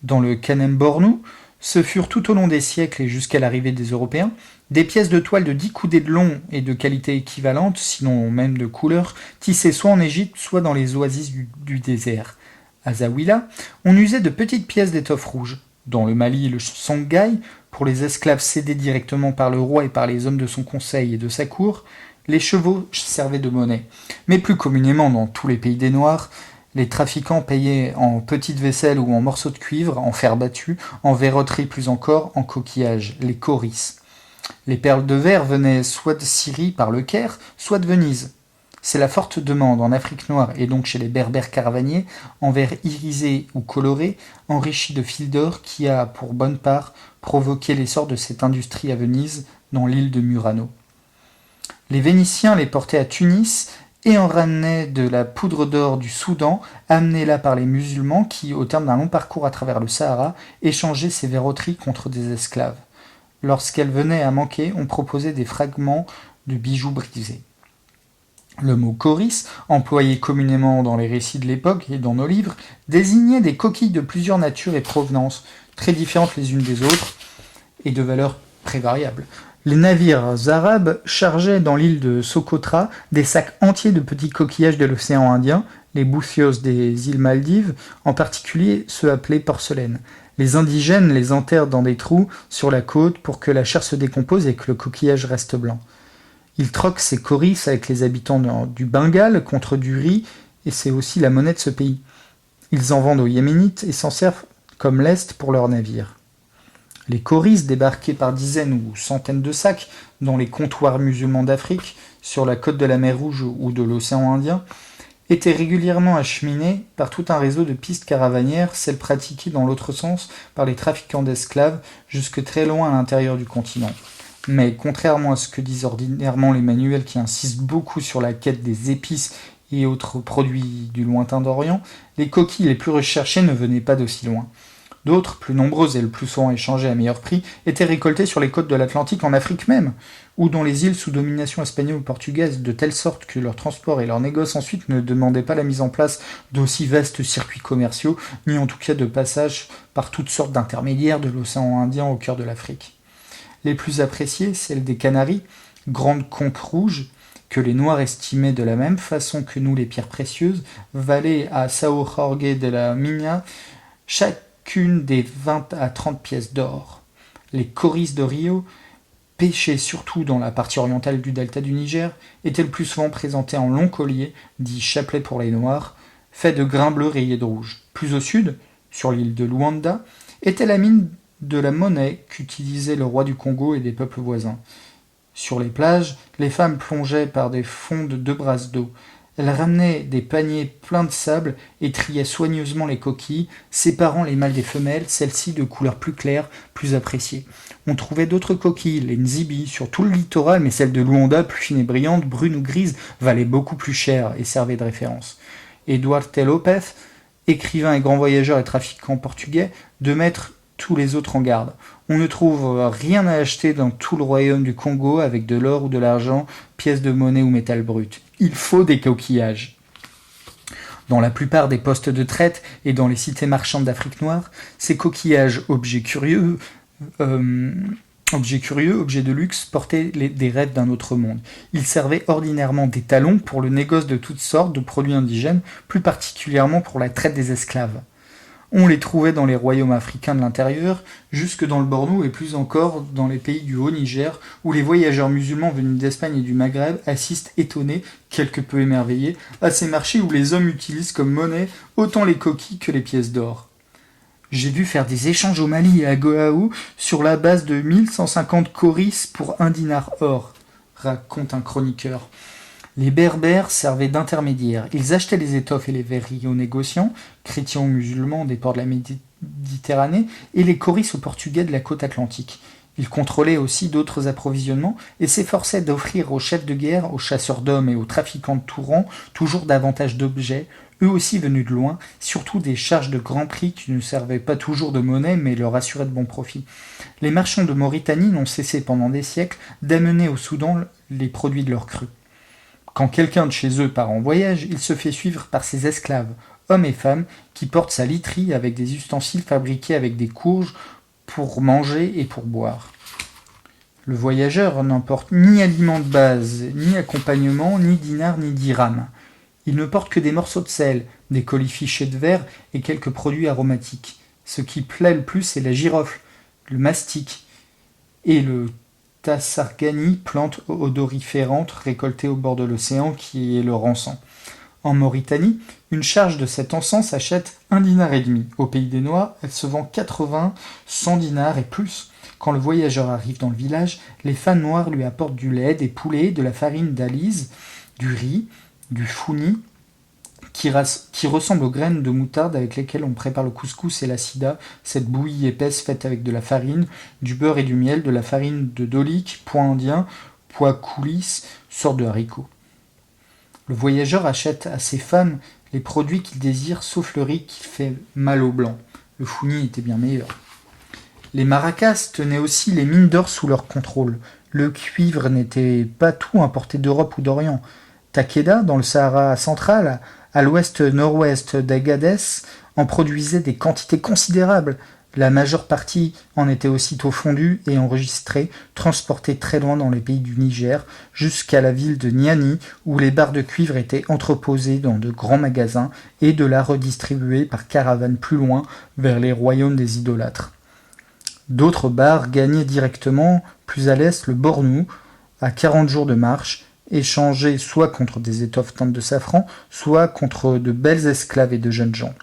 Dans le Kanem-Bornou, ce furent tout au long des siècles et jusqu'à l'arrivée des Européens, des pièces de toile de 10 coudées de long et de qualité équivalente, sinon même de couleur, tissées soit en Égypte, soit dans les oasis du désert. À Zaouila, on usait de petites pièces d'étoffe rouge. Dans le Mali et le Sanghaï, pour les esclaves cédés directement par le roi et par les hommes de son conseil et de sa cour, les chevaux servaient de monnaie. Mais plus communément dans tous les pays des Noirs, les trafiquants payaient en petites vaisselles ou en morceaux de cuivre, en fer battu, en verroterie plus encore, en coquillages, les choris. Les perles de verre venaient soit de Syrie par le Caire, soit de Venise. C'est la forte demande en Afrique noire et donc chez les berbères caravaniers en verre irisé ou coloré, enrichi de fil d'or qui a, pour bonne part, provoqué l'essor de cette industrie à Venise, dans l'île de Murano. Les Vénitiens les portaient à Tunis et en ramenaient de la poudre d'or du Soudan, amenée là par les musulmans qui, au terme d'un long parcours à travers le Sahara, échangeaient ces verroteries contre des esclaves. Lorsqu'elles venaient à manquer, on proposait des fragments de bijoux brisés. Le mot choris, employé communément dans les récits de l'époque et dans nos livres, désignait des coquilles de plusieurs natures et provenances, très différentes les unes des autres, et de valeurs très variables. Les navires arabes chargeaient dans l'île de Socotra des sacs entiers de petits coquillages de l'océan Indien, les bouffios des îles Maldives, en particulier ceux appelés porcelaine. Les indigènes les enterrent dans des trous sur la côte pour que la chair se décompose et que le coquillage reste blanc. Ils troquent ces choris avec les habitants du Bengale contre du riz, et c'est aussi la monnaie de ce pays. Ils en vendent aux Yéménites et s'en servent comme lest pour leurs navires. Les choris débarquaient par dizaines ou centaines de sacs dans les comptoirs musulmans d'Afrique, sur la côte de la mer Rouge ou de l'océan Indien, étaient régulièrement acheminées par tout un réseau de pistes caravanières, celles pratiquées dans l'autre sens par les trafiquants d'esclaves jusque très loin à l'intérieur du continent. Mais contrairement à ce que disent ordinairement les manuels qui insistent beaucoup sur la quête des épices et autres produits du lointain d'Orient, les coquilles les plus recherchées ne venaient pas d'aussi loin. D'autres, plus nombreuses et le plus souvent échangées à meilleur prix, étaient récoltées sur les côtes de l'Atlantique en Afrique même, ou dans les îles sous domination espagnole ou portugaise, de telle sorte que leur transport et leur négoce ensuite ne demandaient pas la mise en place d'aussi vastes circuits commerciaux, ni en tout cas de passage par toutes sortes d'intermédiaires de l'océan Indien au cœur de l'Afrique. Les plus appréciées, celles des Canaries, grandes conques rouges, que les Noirs estimaient de la même façon que nous les pierres précieuses, valaient à São Jorge de la Mina chacune des 20 à 30 pièces d'or. Les coris de Rio, pêchés surtout dans la partie orientale du delta du Niger, étaient le plus souvent présentés en longs colliers, dits chapelets pour les Noirs, faits de grains bleus rayés de rouge. Plus au sud, sur l'île de Luanda, était la mine de la monnaie qu'utilisait le roi du Congo et des peuples voisins. Sur les plages, les femmes plongeaient par des fonds de 2 brasses d'eau. Elles ramenaient des paniers pleins de sable et triaient soigneusement les coquilles, séparant les mâles des femelles, celles-ci de couleur plus claire, plus appréciées. On trouvait d'autres coquilles, les nzibi, sur tout le littoral, mais celles de Luanda, plus fines et brillantes, brunes ou grises, valaient beaucoup plus cher et servaient de référence. Eduardo Lopez, écrivain et grand voyageur et trafiquant portugais, de mettre tous les autres en garde. On ne trouve rien à acheter dans tout le royaume du Congo avec de l'or ou de l'argent, pièces de monnaie ou métal brut. Il faut des coquillages. Dans la plupart des postes de traite et dans les cités marchandes d'Afrique noire, ces coquillages, objets curieux, objets de luxe, portaient des rêves d'un autre monde. Ils servaient ordinairement d'étalons pour le négoce de toutes sortes de produits indigènes, plus particulièrement pour la traite des esclaves. On les trouvait dans les royaumes africains de l'intérieur, jusque dans le Bornou et plus encore dans les pays du Haut-Niger, où les voyageurs musulmans venus d'Espagne et du Maghreb assistent étonnés, quelque peu émerveillés, à ces marchés où les hommes utilisent comme monnaie autant les coquilles que les pièces d'or. J'ai vu faire des échanges au Mali et à Goaou sur la base de 1150 coris pour 1 dinar or, raconte un chroniqueur. Les Berbères servaient d'intermédiaires. Ils achetaient les étoffes et les verreries aux négociants, chrétiens ou musulmans des ports de la Méditerranée, et les coris aux Portugais de la côte atlantique. Ils contrôlaient aussi d'autres approvisionnements et s'efforçaient d'offrir aux chefs de guerre, aux chasseurs d'hommes et aux trafiquants de tout rang toujours davantage d'objets, eux aussi venus de loin, surtout des charges de grand prix qui ne servaient pas toujours de monnaie mais leur assuraient de bons profits. Les marchands de Mauritanie n'ont cessé pendant des siècles d'amener au Soudan les produits de leur cru. Quand quelqu'un de chez eux part en voyage, il se fait suivre par ses esclaves, hommes et femmes, qui portent sa literie avec des ustensiles fabriqués avec des courges pour manger et pour boire. Le voyageur n'emporte ni aliments de base, ni accompagnement, ni dinar, ni dirham. Il ne porte que des morceaux de sel, des colis fichés de verre et quelques produits aromatiques. Ce qui plaît le plus, c'est la girofle, le mastic et le Tasargani, plante odoriférante récoltée au bord de l'océan qui est leur encens. En Mauritanie, une charge de cet encens s'achète 1,5 dinar. Au pays des Noirs, elle se vend 80, 100 dinars et plus. Quand le voyageur arrive dans le village, les femmes noires lui apportent du lait, des poulets, de la farine d'alize, du riz, du founi, qui ressemble aux graines de moutarde avec lesquelles on prépare le couscous et la sida, cette bouillie épaisse faite avec de la farine, du beurre et du miel, de la farine de dolik, pois indien, pois coulis, sorte de haricots. Le voyageur achète à ses femmes les produits qu'il désire, sauf le riz qui fait mal au blanc. Le founi était bien meilleur. Les maracas tenaient aussi les mines d'or sous leur contrôle. Le cuivre n'était pas tout importé d'Europe ou d'Orient. Takeda, dans le Sahara central, à l'ouest-nord-ouest d'Agadez, en produisait des quantités considérables. La majeure partie en était aussitôt fondue et enregistrée, transportée très loin dans les pays du Niger, jusqu'à la ville de Niani, où les barres de cuivre étaient entreposées dans de grands magasins et de là redistribuées par caravanes plus loin vers les royaumes des idolâtres. D'autres barres gagnaient directement, plus à l'est, le Bornou, à 40 jours de marche, échangés soit contre des étoffes teintes de safran, soit contre de belles esclaves et de jeunes gens.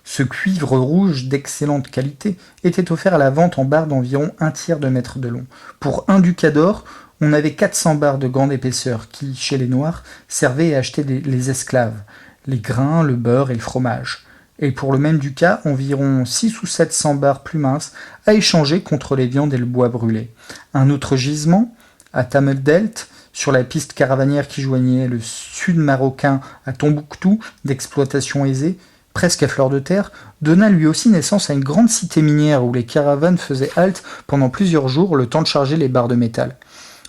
Ce cuivre rouge d'excellente qualité était offert à la vente en barres d'environ 1/3 de mètre de long. Pour 1 ducat d'or, On avait 400 barres de grande épaisseur qui, chez les Noirs, servaient à acheter les esclaves, les grains, le beurre et le fromage. Et pour le même ducat, environ 6 ou 700 barres plus minces à échanger contre les viandes et le bois brûlé. Un autre gisement, à Tameldelt, sur la piste caravanière qui joignait le sud marocain à Tombouctou, d'exploitation aisée, presque à fleur de terre, donna lui aussi naissance à une grande cité minière où les caravanes faisaient halte pendant plusieurs jours le temps de charger les barres de métal.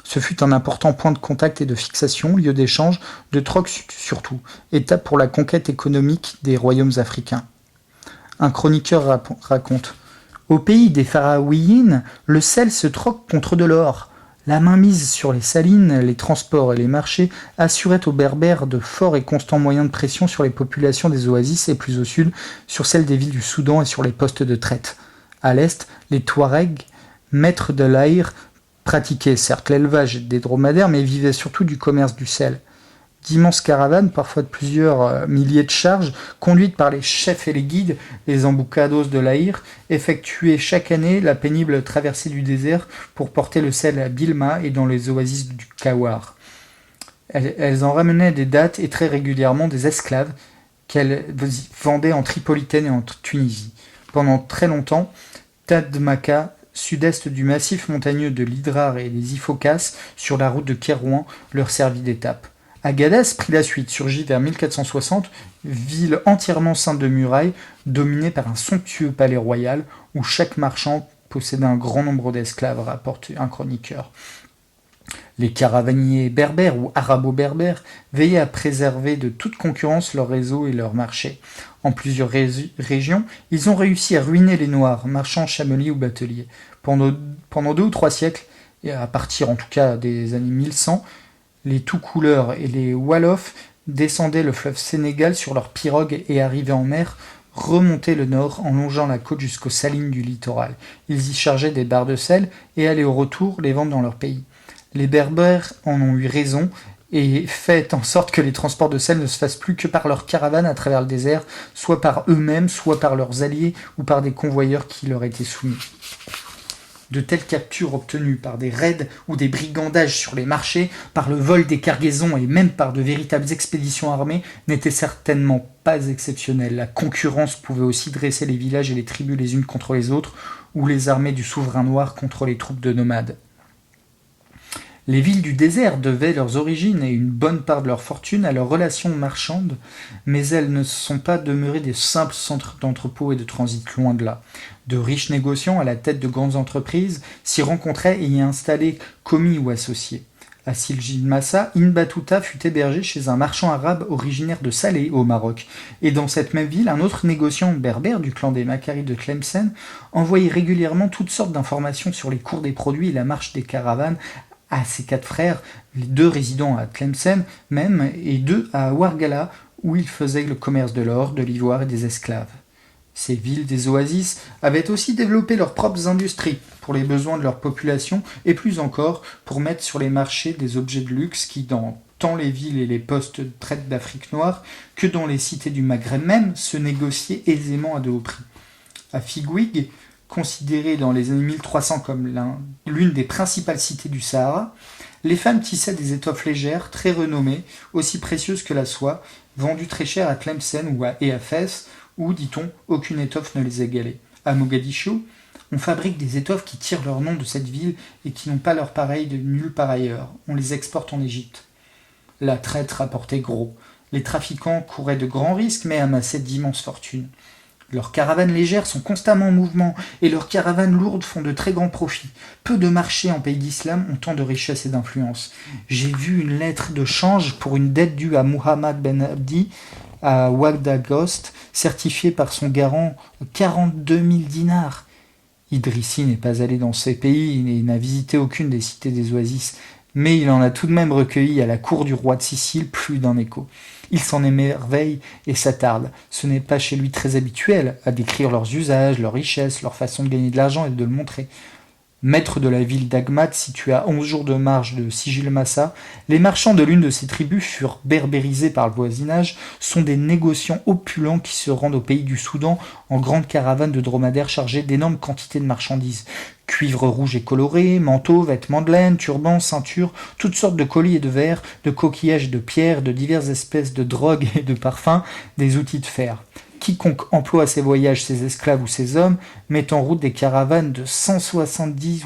Ce fut un important point de contact et de fixation, lieu d'échange, de troc surtout, étape pour la conquête économique des royaumes africains. Un chroniqueur raconte « Au pays des Pharaouïnes, le sel se troque contre de l'or. La mainmise sur les salines, les transports et les marchés assuraient aux Berbères de forts et constants moyens de pression sur les populations des oasis et plus au sud, sur celles des villes du Soudan et sur les postes de traite. À l'est, les Touaregs, maîtres de l'Aïr, pratiquaient certes l'élevage des dromadaires, mais vivaient surtout du commerce du sel. D'immenses caravanes, parfois de plusieurs milliers de charges, conduites par les chefs et les guides, les emboucados de l'Aïr, effectuaient chaque année la pénible traversée du désert pour porter le sel à Bilma et dans les oasis du Kawar. Elles en ramenaient des dattes et très régulièrement des esclaves qu'elles vendaient en Tripolitaine et en Tunisie. Pendant très longtemps, Tadmaka, sud-est du massif montagneux de l'Hydrar et des Ifokas, sur la route de Kérouan, leur servit d'étape. Agadès prit la suite, surgit vers 1460, ville entièrement ceinte de murailles, dominée par un somptueux palais royal, où chaque marchand possédait un grand nombre d'esclaves, rapporte un chroniqueur. Les caravaniers berbères ou arabo-berbères veillaient à préserver de toute concurrence leur réseau et leur marché. En plusieurs régions, ils ont réussi à ruiner les Noirs, marchands, chameliers ou bateliers. Pendant 2 ou 3 siècles, et à partir en tout cas des années 1100, les tout-couleurs et les Wolof descendaient le fleuve Sénégal sur leurs pirogues et arrivaient en mer, remontaient le nord en longeant la côte jusqu'aux salines du littoral. Ils y chargeaient des barres de sel et allaient au retour les vendre dans leur pays. Les Berbères en ont eu raison et fait en sorte que les transports de sel ne se fassent plus que par leurs caravanes à travers le désert, soit par eux-mêmes, soit par leurs alliés ou par des convoyeurs qui leur étaient soumis. De telles captures obtenues par des raids ou des brigandages sur les marchés, par le vol des cargaisons et même par de véritables expéditions armées n'étaient certainement pas exceptionnelles. La concurrence pouvait aussi dresser les villages et les tribus les unes contre les autres, ou les armées du souverain noir contre les troupes de nomades. Les villes du désert devaient leurs origines et une bonne part de leur fortune à leurs relations marchandes, mais elles ne sont pas demeurées des simples centres d'entrepôt et de transit, loin de là. De riches négociants à la tête de grandes entreprises s'y rencontraient et y installaient commis ou associés. À Silgin Massa, Ibn Battuta fut hébergé chez un marchand arabe originaire de Salé, au Maroc. Et dans cette même ville, un autre négociant berbère du clan des Macquaries de Tlemcen envoyait régulièrement toutes sortes d'informations sur les cours des produits et la marche des caravanes à ses 4 frères, les 2 résidant à Tlemcen même, et 2 à Ouargla, où ils faisaient le commerce de l'or, de l'ivoire et des esclaves. Ces villes des oasis avaient aussi développé leurs propres industries pour les besoins de leur population et plus encore pour mettre sur les marchés des objets de luxe qui, dans tant les villes et les postes de traite d'Afrique noire que dans les cités du Maghreb même, se négociaient aisément à de hauts prix. À Figuig, considérée dans les années 1300 comme l'une des principales cités du Sahara, les femmes tissaient des étoffes légères, très renommées, aussi précieuses que la soie, vendues très cher à Tlemcen et à Fès, où, dit-on, aucune étoffe ne les égalait. À Mogadiscio, on fabrique des étoffes qui tirent leur nom de cette ville et qui n'ont pas leur pareil de nulle part ailleurs. On les exporte en Égypte. La traite rapportait gros. Les trafiquants couraient de grands risques mais amassaient d'immenses fortunes. Leurs caravanes légères sont constamment en mouvement et leurs caravanes lourdes font de très grands profits. Peu de marchés en pays d'islam ont tant de richesse et d'influence. J'ai vu une lettre de change pour une dette due à Muhammad Ben Abdi à Ouagadougou, certifiée par son garant 42 000 dinars. Idrissi n'est pas allé dans ces pays et n'a visité aucune des cités des oasis, mais il en a tout de même recueilli à la cour du roi de Sicile plus d'un écho. Il s'en émerveille et s'attarde. Ce n'est pas chez lui très habituel à décrire leurs usages, leurs richesses, leur façon de gagner de l'argent et de le montrer. Maîtres de la ville d'Agmat, située à 11 jours de marche de Sigil Massa, les marchands de l'une de ces tribus furent berbérisés par le voisinage, sont des négociants opulents qui se rendent au pays du Soudan en grande caravane de dromadaires chargés d'énormes quantités de marchandises. Cuivre rouge et coloré, manteaux, vêtements de laine, turbans, ceintures, toutes sortes de colis et de verres, de coquillages et de pierres, de diverses espèces de drogues et de parfums, des outils de fer. Quiconque emploie à ses voyages ses esclaves ou ses hommes met en route des caravanes de 170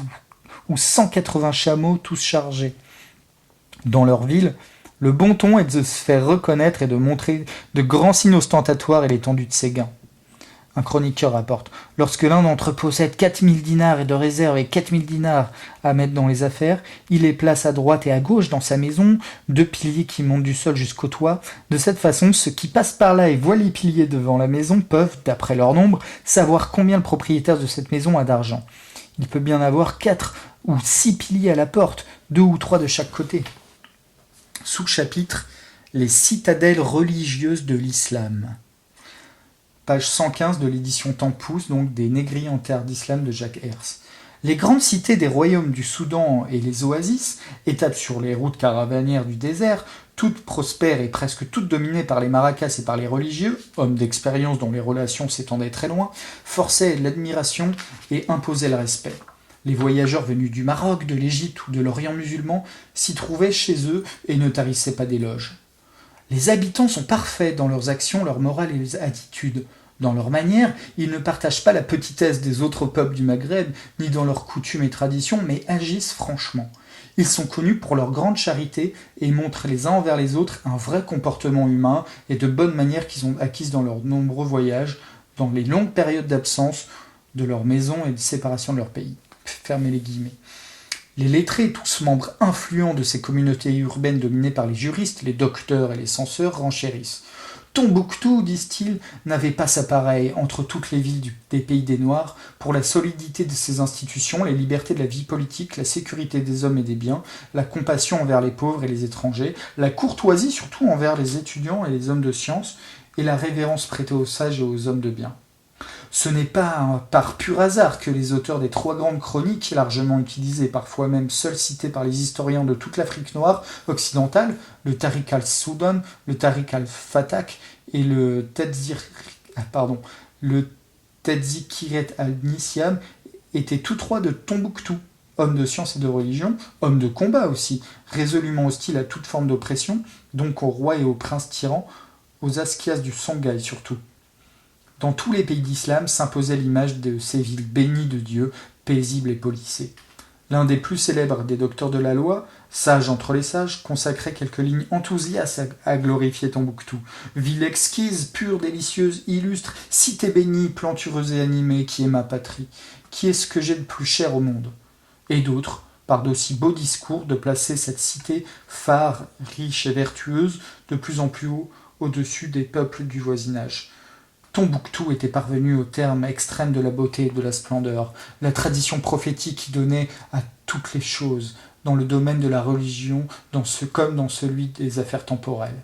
ou 180 chameaux tous chargés. Dans leur ville, le bon ton est de se faire reconnaître et de montrer de grands signes ostentatoires et l'étendue de ses gains. Un chroniqueur rapporte « Lorsque l'un d'entre eux possède 4000 dinars et de réserve et 4000 dinars à mettre dans les affaires, il les place à droite et à gauche dans sa maison, 2 piliers qui montent du sol jusqu'au toit. De cette façon, ceux qui passent par là et voient les piliers devant la maison peuvent, d'après leur nombre, savoir combien le propriétaire de cette maison a d'argent. Il peut bien avoir 4 ou 6 piliers à la porte, 2 ou 3 de chaque côté. » Sous-chapitre « Les citadelles religieuses de l'islam » page 115 de l'édition Tempus, donc des Négriers en terre d'islam de Jacques Herse. Les grandes cités des royaumes du Soudan et les oasis, étapes sur les routes caravanières du désert, toutes prospères et presque toutes dominées par les maracas et par les religieux, hommes d'expérience dont les relations s'étendaient très loin, forçaient l'admiration et imposaient le respect. Les voyageurs venus du Maroc, de l'Égypte ou de l'Orient musulman s'y trouvaient chez eux et ne tarissaient pas d'éloges. Les habitants sont parfaits dans leurs actions, leur morale et leurs attitudes. Dans leur manière, ils ne partagent pas la petitesse des autres peuples du Maghreb, ni dans leurs coutumes et traditions, mais agissent franchement. Ils sont connus pour leur grande charité et montrent les uns envers les autres un vrai comportement humain et de bonnes manières qu'ils ont acquises dans leurs nombreux voyages, dans les longues périodes d'absence de leur maison et de séparation de leur pays. Fermez les guillemets. Les lettrés, tous membres influents de ces communautés urbaines dominées par les juristes, les docteurs et les censeurs, renchérissent. Tombouctou, disent-ils, n'avait pas sa pareille entre toutes les villes des pays des Noirs pour la solidité de ses institutions, les libertés de la vie politique, la sécurité des hommes et des biens, la compassion envers les pauvres et les étrangers, la courtoisie surtout envers les étudiants et les hommes de science, et la révérence prêtée aux sages et aux hommes de bien. Ce n'est pas par pur hasard que les auteurs des 3 grandes chroniques, largement utilisées, parfois même seules citées par les historiens de toute l'Afrique noire occidentale, le Tariq al-Soudan, le Tariq al-Fatak et le Tedzikiret al-Nisyam, étaient tous 3 de Tombouctou, hommes de science et de religion, hommes de combat aussi, résolument hostiles à toute forme d'oppression, donc aux rois et aux princes tyrans, aux Askias du Songhai surtout. Dans tous les pays d'islam s'imposait l'image de ces villes bénies de Dieu, paisibles et policées. L'un des plus célèbres des docteurs de la loi, sage entre les sages, consacrait quelques lignes enthousiastes à glorifier Tombouctou. Ville exquise, pure, délicieuse, illustre, cité bénie, plantureuse et animée, qui est ma patrie, qui est ce que j'ai de plus cher au monde. Et d'autres, par d'aussi beaux discours, de placer cette cité phare, riche et vertueuse, de plus en plus haut, au-dessus des peuples du voisinage. Tombouctou était parvenu au terme extrême de la beauté et de la splendeur, la tradition prophétique qui donnait à toutes les choses, dans le domaine de la religion comme dans celui des affaires temporelles.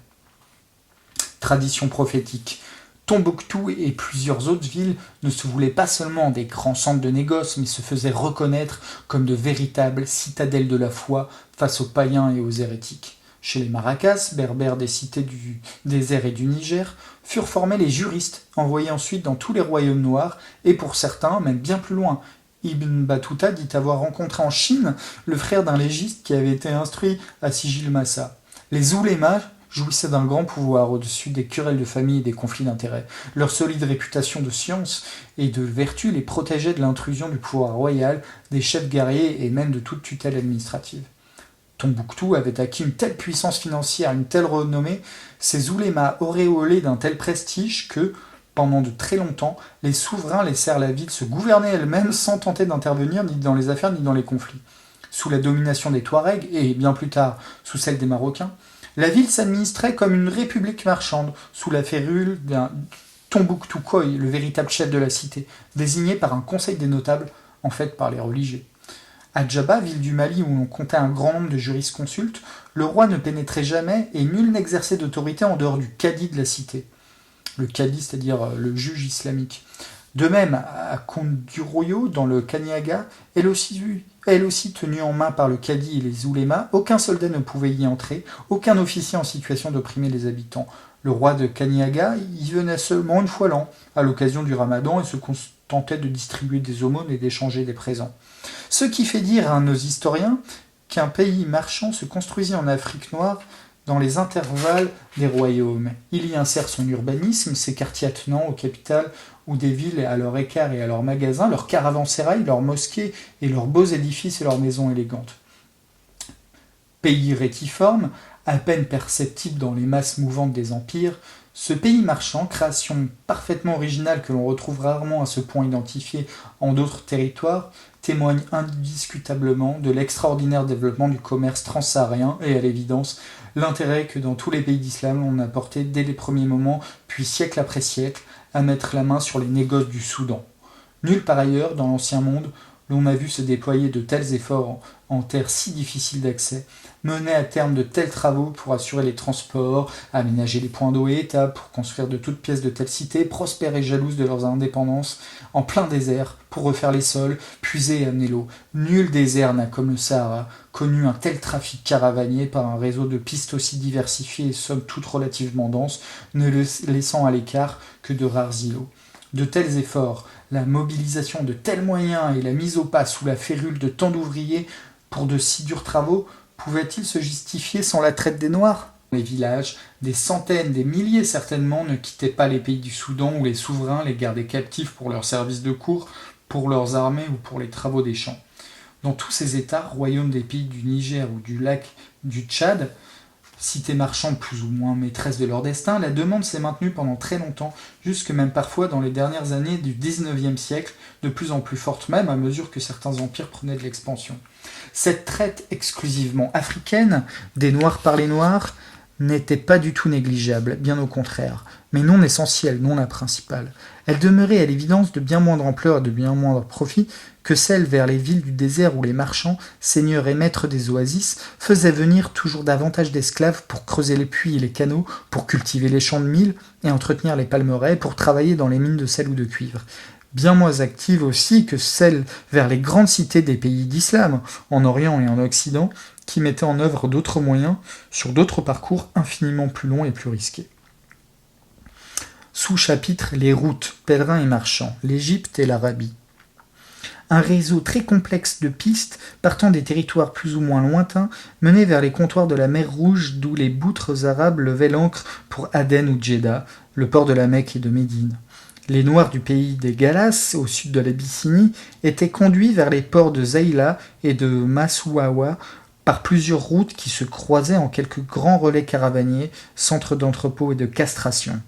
Tradition prophétique. Tombouctou et plusieurs autres villes ne se voulaient pas seulement des grands centres de négoce, mais se faisaient reconnaître comme de véritables citadelles de la foi face aux païens et aux hérétiques. Chez les Maracas, berbères des cités du désert et du Niger, furent formés les juristes, envoyés ensuite dans tous les royaumes noirs, et pour certains, même bien plus loin. Ibn Battuta dit avoir rencontré en Chine le frère d'un légiste qui avait été instruit à Sigil Massa. Les oulémas jouissaient d'un grand pouvoir au-dessus des querelles de famille et des conflits d'intérêts. Leur solide réputation de science et de vertu les protégeait de l'intrusion du pouvoir royal, des chefs guerriers et même de toute tutelle administrative. Tombouctou avait acquis une telle puissance financière, une telle renommée, ses oulémas auréolés d'un tel prestige que, pendant de très longtemps, les souverains laissèrent la ville se gouverner elle-même sans tenter d'intervenir ni dans les affaires ni dans les conflits. Sous la domination des Touaregs, et bien plus tard sous celle des Marocains, la ville s'administrait comme une république marchande, sous la férule d'un Tombouctou Koy, le véritable chef de la cité, désigné par un conseil des notables, en fait par les religieux. À Djaba, ville du Mali où l'on comptait un grand nombre de jurisconsultes, le roi ne pénétrait jamais et nul n'exerçait d'autorité en dehors du cadi de la cité. Le cadi, c'est-à-dire le juge islamique. De même, à Konduryo, dans le Kanyaga, elle aussi tenue en main par le cadi et les oulémas, aucun soldat ne pouvait y entrer, aucun officier en situation d'opprimer les habitants. Le roi de Kanyaga y venait seulement une fois l'an, à l'occasion du ramadan, et se contentait de distribuer des aumônes et d'échanger des présents. Ce qui fait dire à nos historiens qu'un pays marchand se construisit en Afrique noire dans les intervalles des royaumes. Il y insère son urbanisme, ses quartiers attenants aux capitales ou des villes à leurs écarts et à leurs magasins, leurs caravansérails, leurs mosquées et leurs beaux édifices et leurs maisons élégantes. Pays rétiforme, à peine perceptible dans les masses mouvantes des empires, ce pays marchand, création parfaitement originale que l'on retrouve rarement à ce point identifié en d'autres territoires, témoigne indiscutablement de l'extraordinaire développement du commerce transsaharien et à l'évidence l'intérêt que dans tous les pays d'islam on a porté dès les premiers moments, puis siècle après siècle, à mettre la main sur les négoces du Soudan. Nulle part ailleurs, dans l'ancien monde, l'on a vu se déployer de tels efforts en terres si difficiles d'accès, mener à terme de tels travaux pour assurer les transports, aménager les points d'eau et étables pour construire de toutes pièces de telles cités, prospères et jalouses de leurs indépendances, en plein désert, pour refaire les sols, puiser et amener l'eau. Nul désert n'a, comme le Sahara, connu un tel trafic caravanier par un réseau de pistes aussi diversifiées et somme toute relativement denses, ne laissant à l'écart que de rares îlots. De tels efforts, la mobilisation de tels moyens et la mise au pas sous la férule de tant d'ouvriers pour de si durs travaux, pouvaient-ils se justifier sans la traite des Noirs ? Les villages, des centaines, des milliers certainement, ne quittaient pas les pays du Soudan où les souverains les gardaient captifs pour leurs services de cour, pour leurs armées ou pour les travaux des champs. Dans tous ces États, royaumes des pays du Niger ou du lac du Tchad, cités marchandes plus ou moins maîtresses de leur destin, la demande s'est maintenue pendant très longtemps, jusque même parfois dans les dernières années du XIXe siècle, de plus en plus forte même à mesure que certains empires prenaient de l'expansion. Cette traite exclusivement africaine, des Noirs par les Noirs, n'était pas du tout négligeable, bien au contraire, mais non essentielle, non la principale. Elle demeurait à l'évidence de bien moindre ampleur et de bien moindre profit que celle vers les villes du désert où les marchands, seigneurs et maîtres des oasis, faisaient venir toujours davantage d'esclaves pour creuser les puits et les canaux, pour cultiver les champs de mil et entretenir les palmeraies, pour travailler dans les mines de sel ou de cuivre. Bien moins active aussi que celle vers les grandes cités des pays d'islam, en Orient et en Occident, qui mettaient en œuvre d'autres moyens, sur d'autres parcours infiniment plus longs et plus risqués. Sous-chapitre les routes, pèlerins et marchands, l'Égypte et l'Arabie. Un réseau très complexe de pistes partant des territoires plus ou moins lointains menait vers les comptoirs de la mer Rouge d'où les boutres arabes levaient l'ancre pour Aden ou Djeddah, le port de la Mecque et de Médine. Les Noirs du pays des Gallas, au sud de l'Abyssinie, étaient conduits vers les ports de Zaïla et de Masouawa par plusieurs routes qui se croisaient en quelques grands relais caravaniers, centres d'entrepôt et de castration.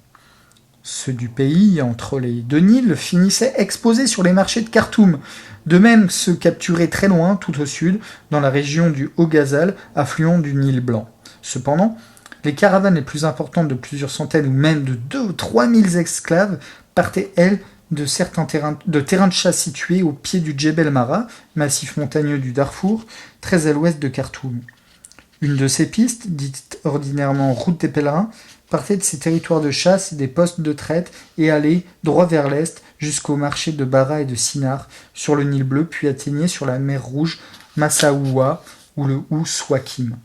Ceux du pays, entre les deux Nils, finissaient exposés sur les marchés de Khartoum. De même, ceux capturés très loin, tout au sud, dans la région du Haut-Ghazal, affluent du Nil blanc. Cependant, les caravanes les plus importantes de plusieurs centaines ou même de 2 ou 3 000 esclaves partaient, elles, de certains terrains de chasse situés au pied du Djebel Mara, massif montagneux du Darfour, très à l'ouest de Khartoum. Une de ces pistes, dite ordinairement route des pèlerins, partait de ces territoires de chasse et des postes de traite et allait droit vers l'est jusqu'au marché de Bara et de Sinar sur le Nil bleu, puis atteignait sur la mer Rouge Massaoua ou le Ouswakim.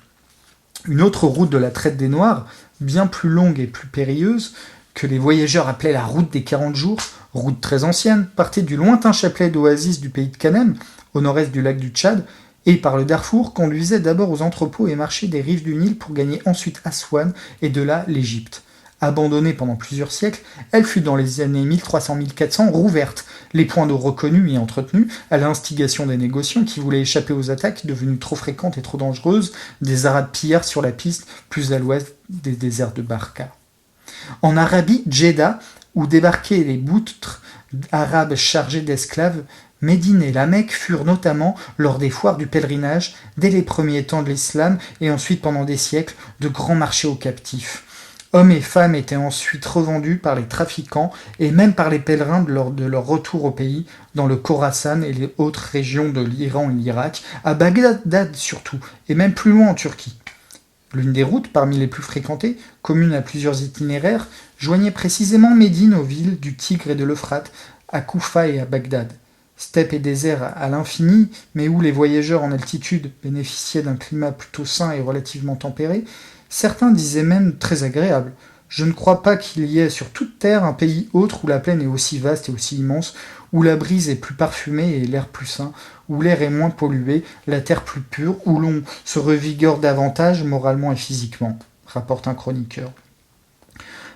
Une autre route de la traite des Noirs, bien plus longue et plus périlleuse, que les voyageurs appelaient la route des 40 jours, route très ancienne, partait du lointain chapelet d'oasis du pays de Kanem, au nord-est du lac du Tchad, et par le Darfour conduisait d'abord aux entrepôts et marchés des rives du Nil pour gagner ensuite Aswan et de là l'Égypte. Abandonnée pendant plusieurs siècles, elle fut dans les années 1300-1400 rouverte, les points d'eau reconnus et entretenus, à l'instigation des négociants qui voulaient échapper aux attaques devenues trop fréquentes et trop dangereuses des Arabes pillards sur la piste plus à l'ouest des déserts de Barca. En Arabie, Djeddah, où débarquaient les boutres arabes chargés d'esclaves, Médine et la Mecque furent notamment, lors des foires du pèlerinage, dès les premiers temps de l'islam et ensuite pendant des siècles, de grands marchés aux captifs. Hommes et femmes étaient ensuite revendus par les trafiquants et même par les pèlerins lors de leur retour au pays, dans le Khorasan et les autres régions de l'Iran et l'Irak, à Bagdad surtout, et même plus loin en Turquie. L'une des routes parmi les plus fréquentées, commune à plusieurs itinéraires, joignait précisément Médine aux villes du Tigre et de l'Euphrate, à Koufa et à Bagdad. Steppe et désert à l'infini, mais où les voyageurs en altitude bénéficiaient d'un climat plutôt sain et relativement tempéré, certains disaient même très agréable. Je ne crois pas qu'il y ait sur toute terre un pays autre où la plaine est aussi vaste et aussi immense, où la brise est plus parfumée et l'air plus sain, où l'air est moins pollué, la terre plus pure, où l'on se revigore davantage moralement et physiquement, rapporte un chroniqueur.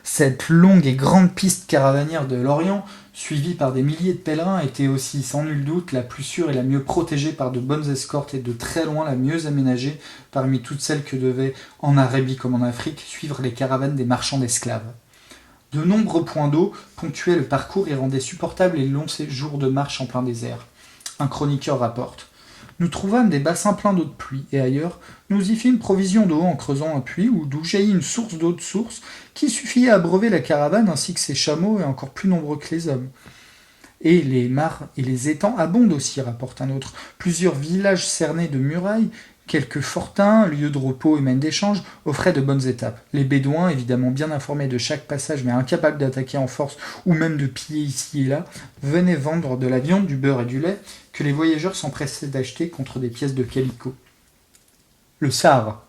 Cette longue et grande piste caravanière de l'Orient, suivie par des milliers de pèlerins, était aussi sans nul doute la plus sûre et la mieux protégée par de bonnes escortes et de très loin la mieux aménagée parmi toutes celles que devaient, en Arabie comme en Afrique, suivre les caravanes des marchands d'esclaves. De nombreux points d'eau ponctuaient le parcours et rendaient supportables les longs séjours de marche en plein désert. Un chroniqueur rapporte. Nous trouvâmes des bassins pleins d'eau de pluie, et ailleurs, nous y fîmes provision d'eau en creusant un puits d'où jaillit une source d'eau de source qui suffisait à abreuver la caravane ainsi que ses chameaux et encore plus nombreux que les hommes. Et les mares et les étangs abondent aussi, rapporte un autre. Plusieurs villages cernés de murailles, quelques fortins, lieux de repos et même d'échange, offraient de bonnes étapes. Les Bédouins, évidemment bien informés de chaque passage mais incapables d'attaquer en force ou même de piller ici et là, venaient vendre de la viande, du beurre et du lait que les voyageurs s'empressaient d'acheter contre des pièces de calicot. Le Sahara.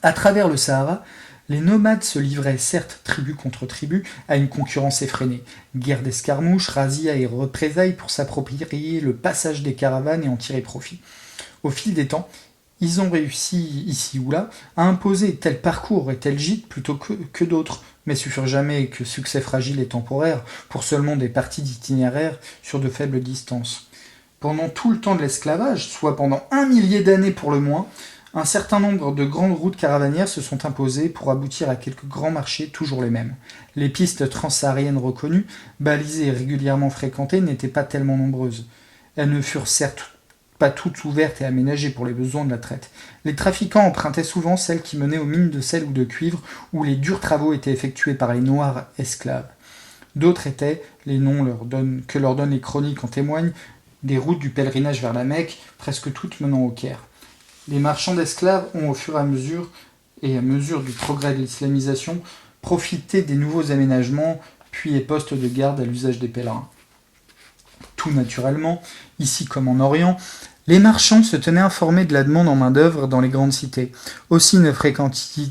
À travers le Sahara, les nomades se livraient certes tribu contre tribu à une concurrence effrénée. Guerre d'escarmouches, razzias et représailles pour s'approprier le passage des caravanes et en tirer profit. Au fil des temps, ils ont réussi, ici ou là, à imposer tel parcours et tel gîte plutôt que d'autres, mais ce furent jamais que succès fragile et temporaire pour seulement des parties d'itinéraire sur de faibles distances. Pendant tout le temps de l'esclavage, soit pendant 1 millier d'années pour le moins, un certain nombre de grandes routes caravanières se sont imposées pour aboutir à quelques grands marchés toujours les mêmes. Les pistes transsahariennes reconnues, balisées et régulièrement fréquentées, n'étaient pas tellement nombreuses. Elles ne furent certes pas toutes ouvertes et aménagées pour les besoins de la traite. Les trafiquants empruntaient souvent celles qui menaient aux mines de sel ou de cuivre, où les durs travaux étaient effectués par les noirs esclaves. D'autres étaient, les noms que leur donnent les chroniques en témoignent, des routes du pèlerinage vers la Mecque, presque toutes menant au Caire. Les marchands d'esclaves ont au fur et à mesure du progrès de l'islamisation, profité des nouveaux aménagements, puis et postes de garde à l'usage des pèlerins. Tout naturellement, ici comme en Orient, les marchands se tenaient informés de la demande en main-d'œuvre dans les grandes cités. Aussi ne fréquentaient-ils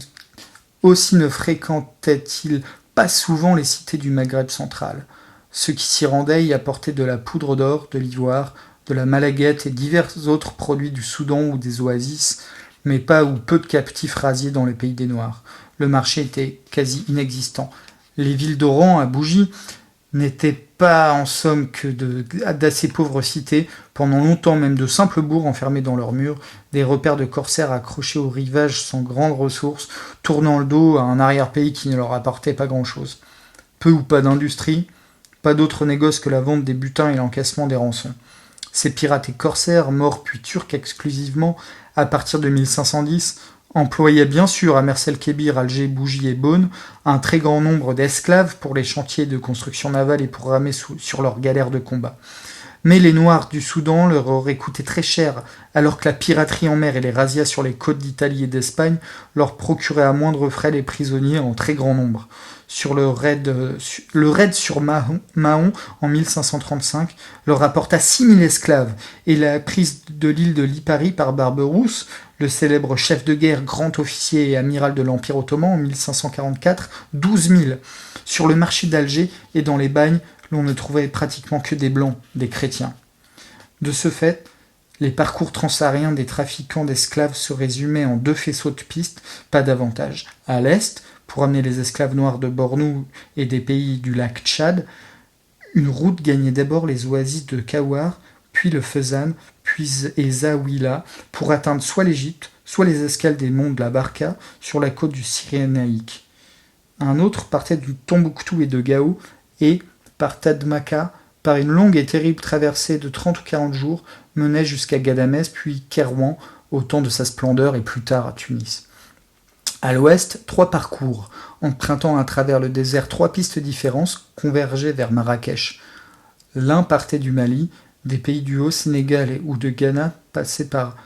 pas souvent les cités du Maghreb central. Ceux qui s'y rendaient y apportaient de la poudre d'or, de l'ivoire, de la malaguette et divers autres produits du Soudan ou des oasis, mais pas ou peu de captifs rasiés dans les pays des Noirs. Le marché était quasi inexistant. Les villes d'Oran, à Bougie, n'étaient pas en somme que d'assez pauvres cités, pendant longtemps même de simples bourgs enfermés dans leurs murs, des repères de corsaires accrochés aux rivages sans grandes ressources, tournant le dos à un arrière-pays qui ne leur apportait pas grand-chose. Peu ou pas d'industrie, pas d'autre négoce que la vente des butins et l'encaissement des rançons. Ces pirates et corsaires, morts puis turcs exclusivement, à partir de 1510, employaient bien sûr à Mers-el-Kébir, Alger, Bougie et Beaune un très grand nombre d'esclaves pour les chantiers de construction navale et pour ramer sur leurs galères de combat. Mais les Noirs du Soudan leur auraient coûté très cher, alors que la piraterie en mer et les razzias sur les côtes d'Italie et d'Espagne leur procuraient à moindre frais les prisonniers en très grand nombre. Sur le raid sur Mahon en 1535 leur rapporta 6000 esclaves, et la prise de l'île de Lipari par Barberousse, le célèbre chef de guerre, grand officier et amiral de l'Empire ottoman en 1544, 12 000. Sur le marché d'Alger et dans les bagnes, l'on ne trouvait pratiquement que des blancs, des chrétiens. De ce fait, les parcours transsahariens des trafiquants d'esclaves se résumaient en 2 faisceaux de pistes, pas davantage. À l'est, pour amener les esclaves noirs de Bornou et des pays du lac Tchad, une route gagnait d'abord les oasis de Kawar, puis le Fezzan, puis Zaouila, pour atteindre soit l'Égypte, soit les escales des monts de la Barka, sur la côte du Cyrénaïque. Un autre partait du Tombouctou et de Gao, et, par Tadmaka, par une longue et terrible traversée de 30 ou 40 jours, menait jusqu'à Gadamès, puis Kerouan, au temps de sa splendeur, et plus tard à Tunis. À l'ouest, 3 parcours, empruntant à travers le désert 3 pistes différentes, convergeaient vers Marrakech. L'un partait du Mali, des pays du Haut-Sénégal ou de Ghana, passait par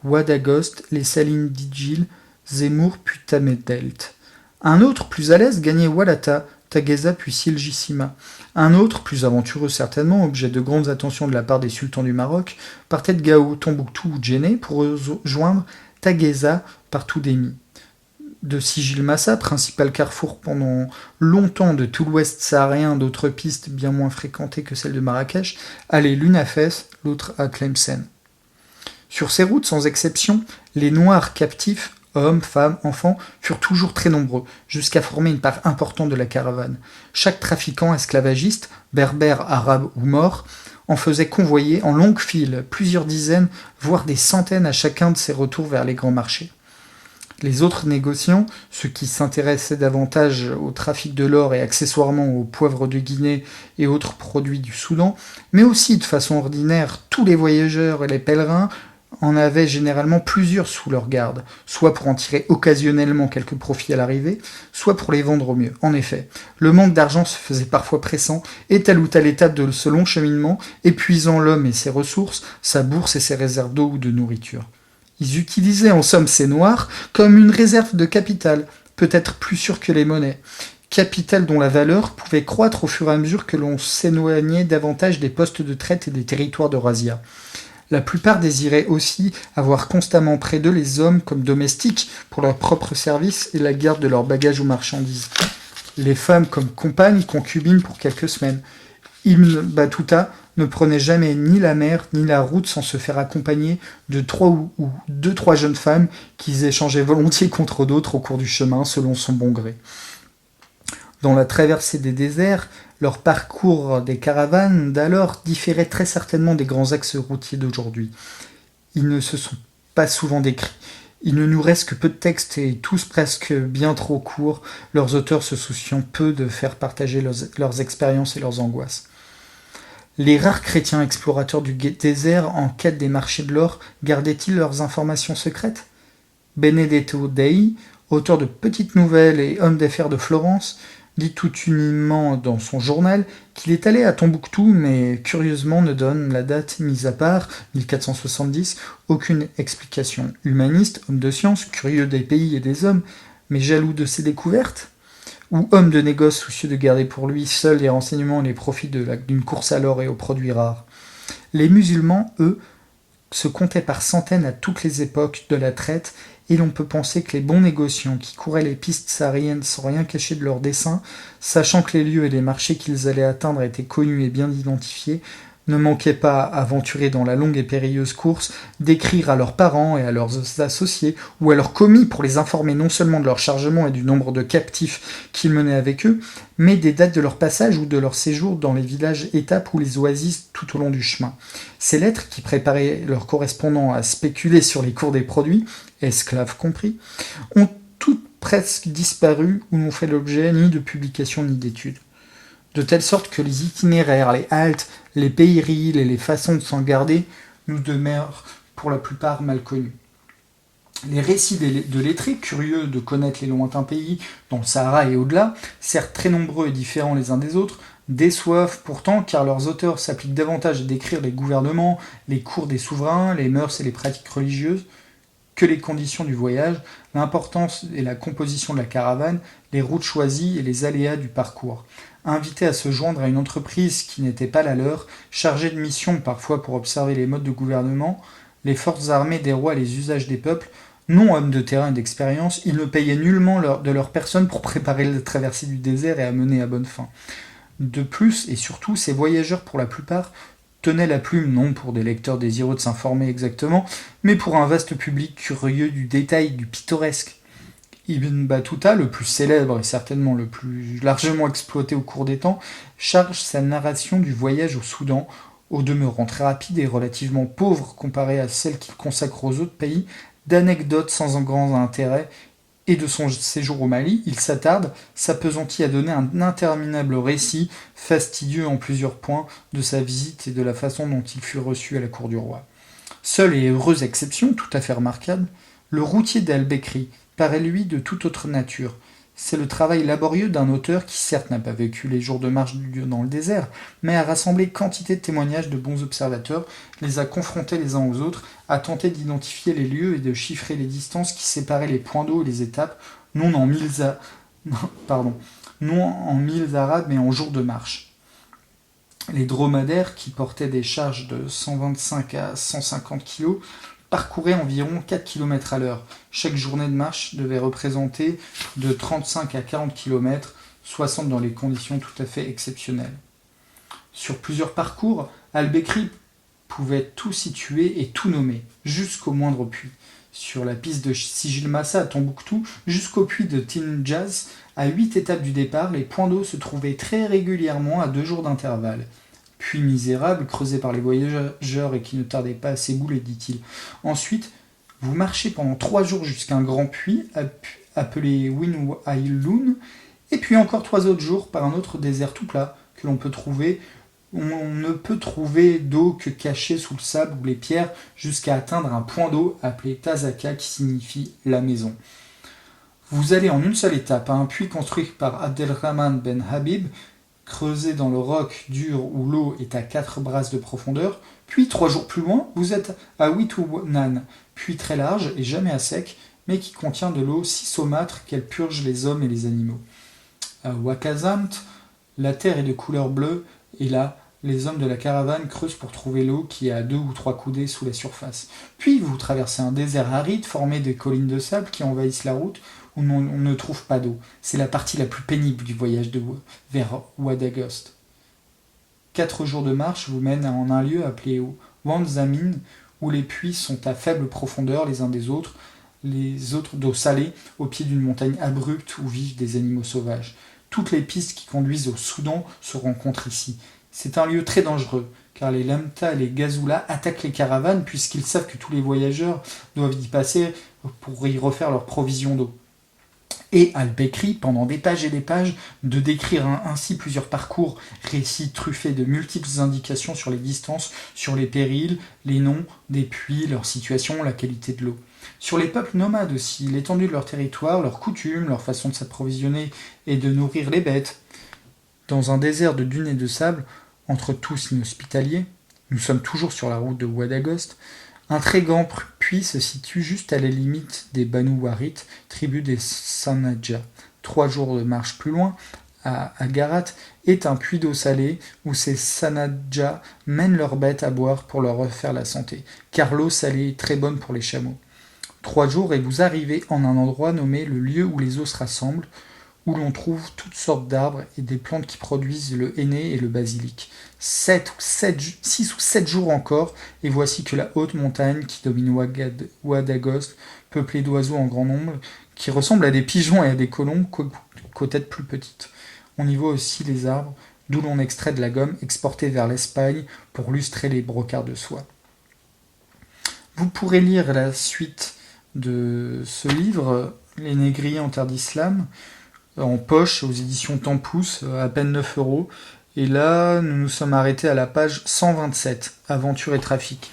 Ouadagost, les Salines d'Idjil, Zemmour puis Tamedelt. Un autre, plus à l'est, gagnait Walata, Tageza puis Silgissima. Un autre, plus aventureux certainement, objet de grandes attentions de la part des sultans du Maroc, partait de Gao, Tombouctou ou Djenné pour rejoindre Tageza par Toudémi. De Sijil-Massa, principal carrefour pendant longtemps de tout l'ouest saharien, d'autres pistes bien moins fréquentées que celles de Marrakech, allaient l'une à Fès, l'autre à Tlemcen. Sur ces routes, sans exception, les Noirs captifs, hommes, femmes, enfants, furent toujours très nombreux, jusqu'à former une part importante de la caravane. Chaque trafiquant esclavagiste, berbère, arabe ou mort, en faisait convoyer en longue file plusieurs dizaines, voire des centaines à chacun de ses retours vers les grands marchés. Les autres négociants, ceux qui s'intéressaient davantage au trafic de l'or et accessoirement aux poivres de Guinée et autres produits du Soudan, mais aussi de façon ordinaire tous les voyageurs et les pèlerins, en avaient généralement plusieurs sous leur garde, soit pour en tirer occasionnellement quelques profits à l'arrivée, soit pour les vendre au mieux. En effet, le manque d'argent se faisait parfois pressant, et telle ou telle étape de ce long cheminement, épuisant l'homme et ses ressources, sa bourse et ses réserves d'eau ou de nourriture. Ils utilisaient en somme ces noirs comme une réserve de capital, peut-être plus sûre que les monnaies, capital dont la valeur pouvait croître au fur et à mesure que l'on s'éloignait davantage des postes de traite et des territoires de razzia. La plupart désiraient aussi avoir constamment près d'eux les hommes comme domestiques pour leur propre service et la garde de leurs bagages ou marchandises. Les femmes comme compagnes, concubines pour quelques semaines. Ibn Battuta ne prenait jamais ni la mer ni la route sans se faire accompagner de 2-3 jeunes femmes qu'ils échangeaient volontiers contre d'autres au cours du chemin selon son bon gré. Dans la traversée des déserts, leur parcours des caravanes d'alors différait très certainement des grands axes routiers d'aujourd'hui. Ils ne se sont pas souvent décrits. Il ne nous reste que peu de textes et tous presque bien trop courts, leurs auteurs se souciant peu de faire partager leurs expériences et leurs angoisses. Les rares chrétiens explorateurs du désert en quête des marchés de l'or gardaient-ils leurs informations secrètes ? Benedetto Dei, auteur de Petites Nouvelles et homme d'affaires de Florence, dit tout uniment dans son journal qu'il est allé à Tombouctou, mais curieusement ne donne la date mise à part, 1470, aucune explication. Humaniste, homme de science, curieux des pays et des hommes, mais jaloux de ses découvertes ? Ou homme de négoce soucieux de garder pour lui seul les renseignements et les profits d'une course à l'or et aux produits rares ? Les musulmans, eux, se comptaient par centaines à toutes les époques de la traite, et l'on peut penser que les bons négociants qui couraient les pistes sahariennes sans rien cacher de leurs desseins, sachant que les lieux et les marchés qu'ils allaient atteindre étaient connus et bien identifiés, ne manquaient pas, aventurés dans la longue et périlleuse course, d'écrire à leurs parents et à leurs associés, ou à leurs commis pour les informer non seulement de leur chargement et du nombre de captifs qu'ils menaient avec eux, mais des dates de leur passage ou de leur séjour dans les villages étapes ou les oasis tout au long du chemin. Ces lettres, qui préparaient leurs correspondants à spéculer sur les cours des produits, esclaves compris, ont toutes presque disparu ou n'ont fait l'objet ni de publications ni d'études. De telle sorte que les itinéraires, les haltes, les périls et les façons de s'en garder nous demeurent pour la plupart mal connus. Les récits de lettrés, curieux de connaître les lointains pays, dans le Sahara et au-delà, certes très nombreux et différents les uns des autres, déçoivent pourtant car leurs auteurs s'appliquent davantage à décrire les gouvernements, les cours des souverains, les mœurs et les pratiques religieuses, que les conditions du voyage, l'importance et la composition de la caravane, les routes choisies et les aléas du parcours. Invités à se joindre à une entreprise qui n'était pas la leur, chargés de missions parfois pour observer les modes de gouvernement, les forces armées des rois et les usages des peuples, non hommes de terrain et d'expérience, ils ne payaient nullement de leur personne pour préparer la traversée du désert et amener à bonne fin. De plus, et surtout, ces voyageurs, pour la plupart, tenaient la plume non pour des lecteurs désireux de s'informer exactement, mais pour un vaste public curieux du détail, du pittoresque. Ibn Battuta, le plus célèbre et certainement le plus largement exploité au cours des temps, charge sa narration du voyage au Soudan, au demeurant très rapide et relativement pauvre comparée à celle qu'il consacre aux autres pays, d'anecdotes sans un grand intérêt, et de son séjour au Mali, il s'attarde, s'appesantit à donner un interminable récit, fastidieux en plusieurs points, de sa visite et de la façon dont il fut reçu à la cour du roi. Seule et heureuse exception, tout à fait remarquable, le routier d'Al-Bekri paraît lui de toute autre nature. C'est le travail laborieux d'un auteur qui certes n'a pas vécu les jours de marche du lieu dans le désert, mais a rassemblé quantité de témoignages de bons observateurs, les a confrontés les uns aux autres, a tenté d'identifier les lieux et de chiffrer les distances qui séparaient les points d'eau et les étapes, non non en milles arabes mais en jours de marche. Les dromadaires, qui portaient des charges de 125 à 150 kg, parcouraient environ 4 km à l'heure. Chaque journée de marche devait représenter de 35 à 40 km, 60 dans les conditions tout à fait exceptionnelles. Sur plusieurs parcours, Al-Bekri pouvait tout situer et tout nommer, jusqu'au moindre puits. Sur la piste de Sijil Massa à Tombouctou, jusqu'au puits de Tinjaz, à 8 étapes du départ, les points d'eau se trouvaient très régulièrement à 2 jours d'intervalle. Puits misérable, creusé par les voyageurs et qui ne tardait pas à s'ébouler, dit-il. Ensuite, vous marchez pendant 3 jours jusqu'à un grand puits appelé Winwailun, et puis encore 3 autres jours par un autre désert tout plat que l'on peut trouver. On ne peut trouver d'eau que cachée sous le sable ou les pierres jusqu'à atteindre un point d'eau appelé Tazaka qui signifie la maison. Vous allez en une seule étape à un puits construit par Abdelrahman Ben Habib, creusé dans le roc dur où l'eau est à 4 brasses de profondeur, puis 3 jours plus loin, vous êtes à Witunan, puits très large et jamais à sec, mais qui contient de l'eau si saumâtre qu'elle purge les hommes et les animaux. À Wakazamt, la terre est de couleur bleue, et là, les hommes de la caravane creusent pour trouver l'eau qui est à 2 ou 3 coudées sous la surface. Puis vous traversez un désert aride formé de collines de sable qui envahissent la route où on ne trouve pas d'eau. C'est la partie la plus pénible du voyage vers Ouadagost. 4 jours de marche vous mènent en un lieu appelé Wanzamin, où les puits sont à faible profondeur les uns des autres, les autres d'eau salée, au pied d'une montagne abrupte où vivent des animaux sauvages. Toutes les pistes qui conduisent au Soudan se rencontrent ici. C'est un lieu très dangereux, car les Lamta et les Gazoulas attaquent les caravanes puisqu'ils savent que tous les voyageurs doivent y passer pour y refaire leurs provisions d'eau. Et Al-Bekri, pendant des pages et des pages, de décrire ainsi plusieurs parcours, récits truffés de multiples indications sur les distances, sur les périls, les noms des puits, leur situation, la qualité de l'eau. Sur les peuples nomades aussi, l'étendue de leur territoire, leurs coutumes, leur façon de s'approvisionner et de nourrir les bêtes. Dans un désert de dunes et de sable, entre tous inhospitaliers, nous sommes toujours sur la route de Ouadagost, un très grand puits se situe juste à la limite des Banu Warit, tribu des Sanadja. 3 jours de marche plus loin, à Agarat, est un puits d'eau salée où ces Sanadja mènent leurs bêtes à boire pour leur refaire la santé, car l'eau salée est très bonne pour les chameaux. 3 jours et vous arrivez en un endroit nommé le lieu où les eaux se rassemblent, où l'on trouve toutes sortes d'arbres et des plantes qui produisent le henné et le basilic. 6 ou 7 jours encore, et voici que la haute montagne qui domine Ouadagost, peuplée d'oiseaux en grand nombre, qui ressemblent à des pigeons et à des colombes qu'aux têtes plus petites. On y voit aussi les arbres, d'où l'on extrait de la gomme exportée vers l'Espagne pour lustrer les brocarts de soie. Vous pourrez lire la suite de ce livre, Les Négriers en terre d'islam, en poche aux éditions Tampous, à peine 9 €. Et là, nous nous sommes arrêtés à la page 127, Aventure et trafic.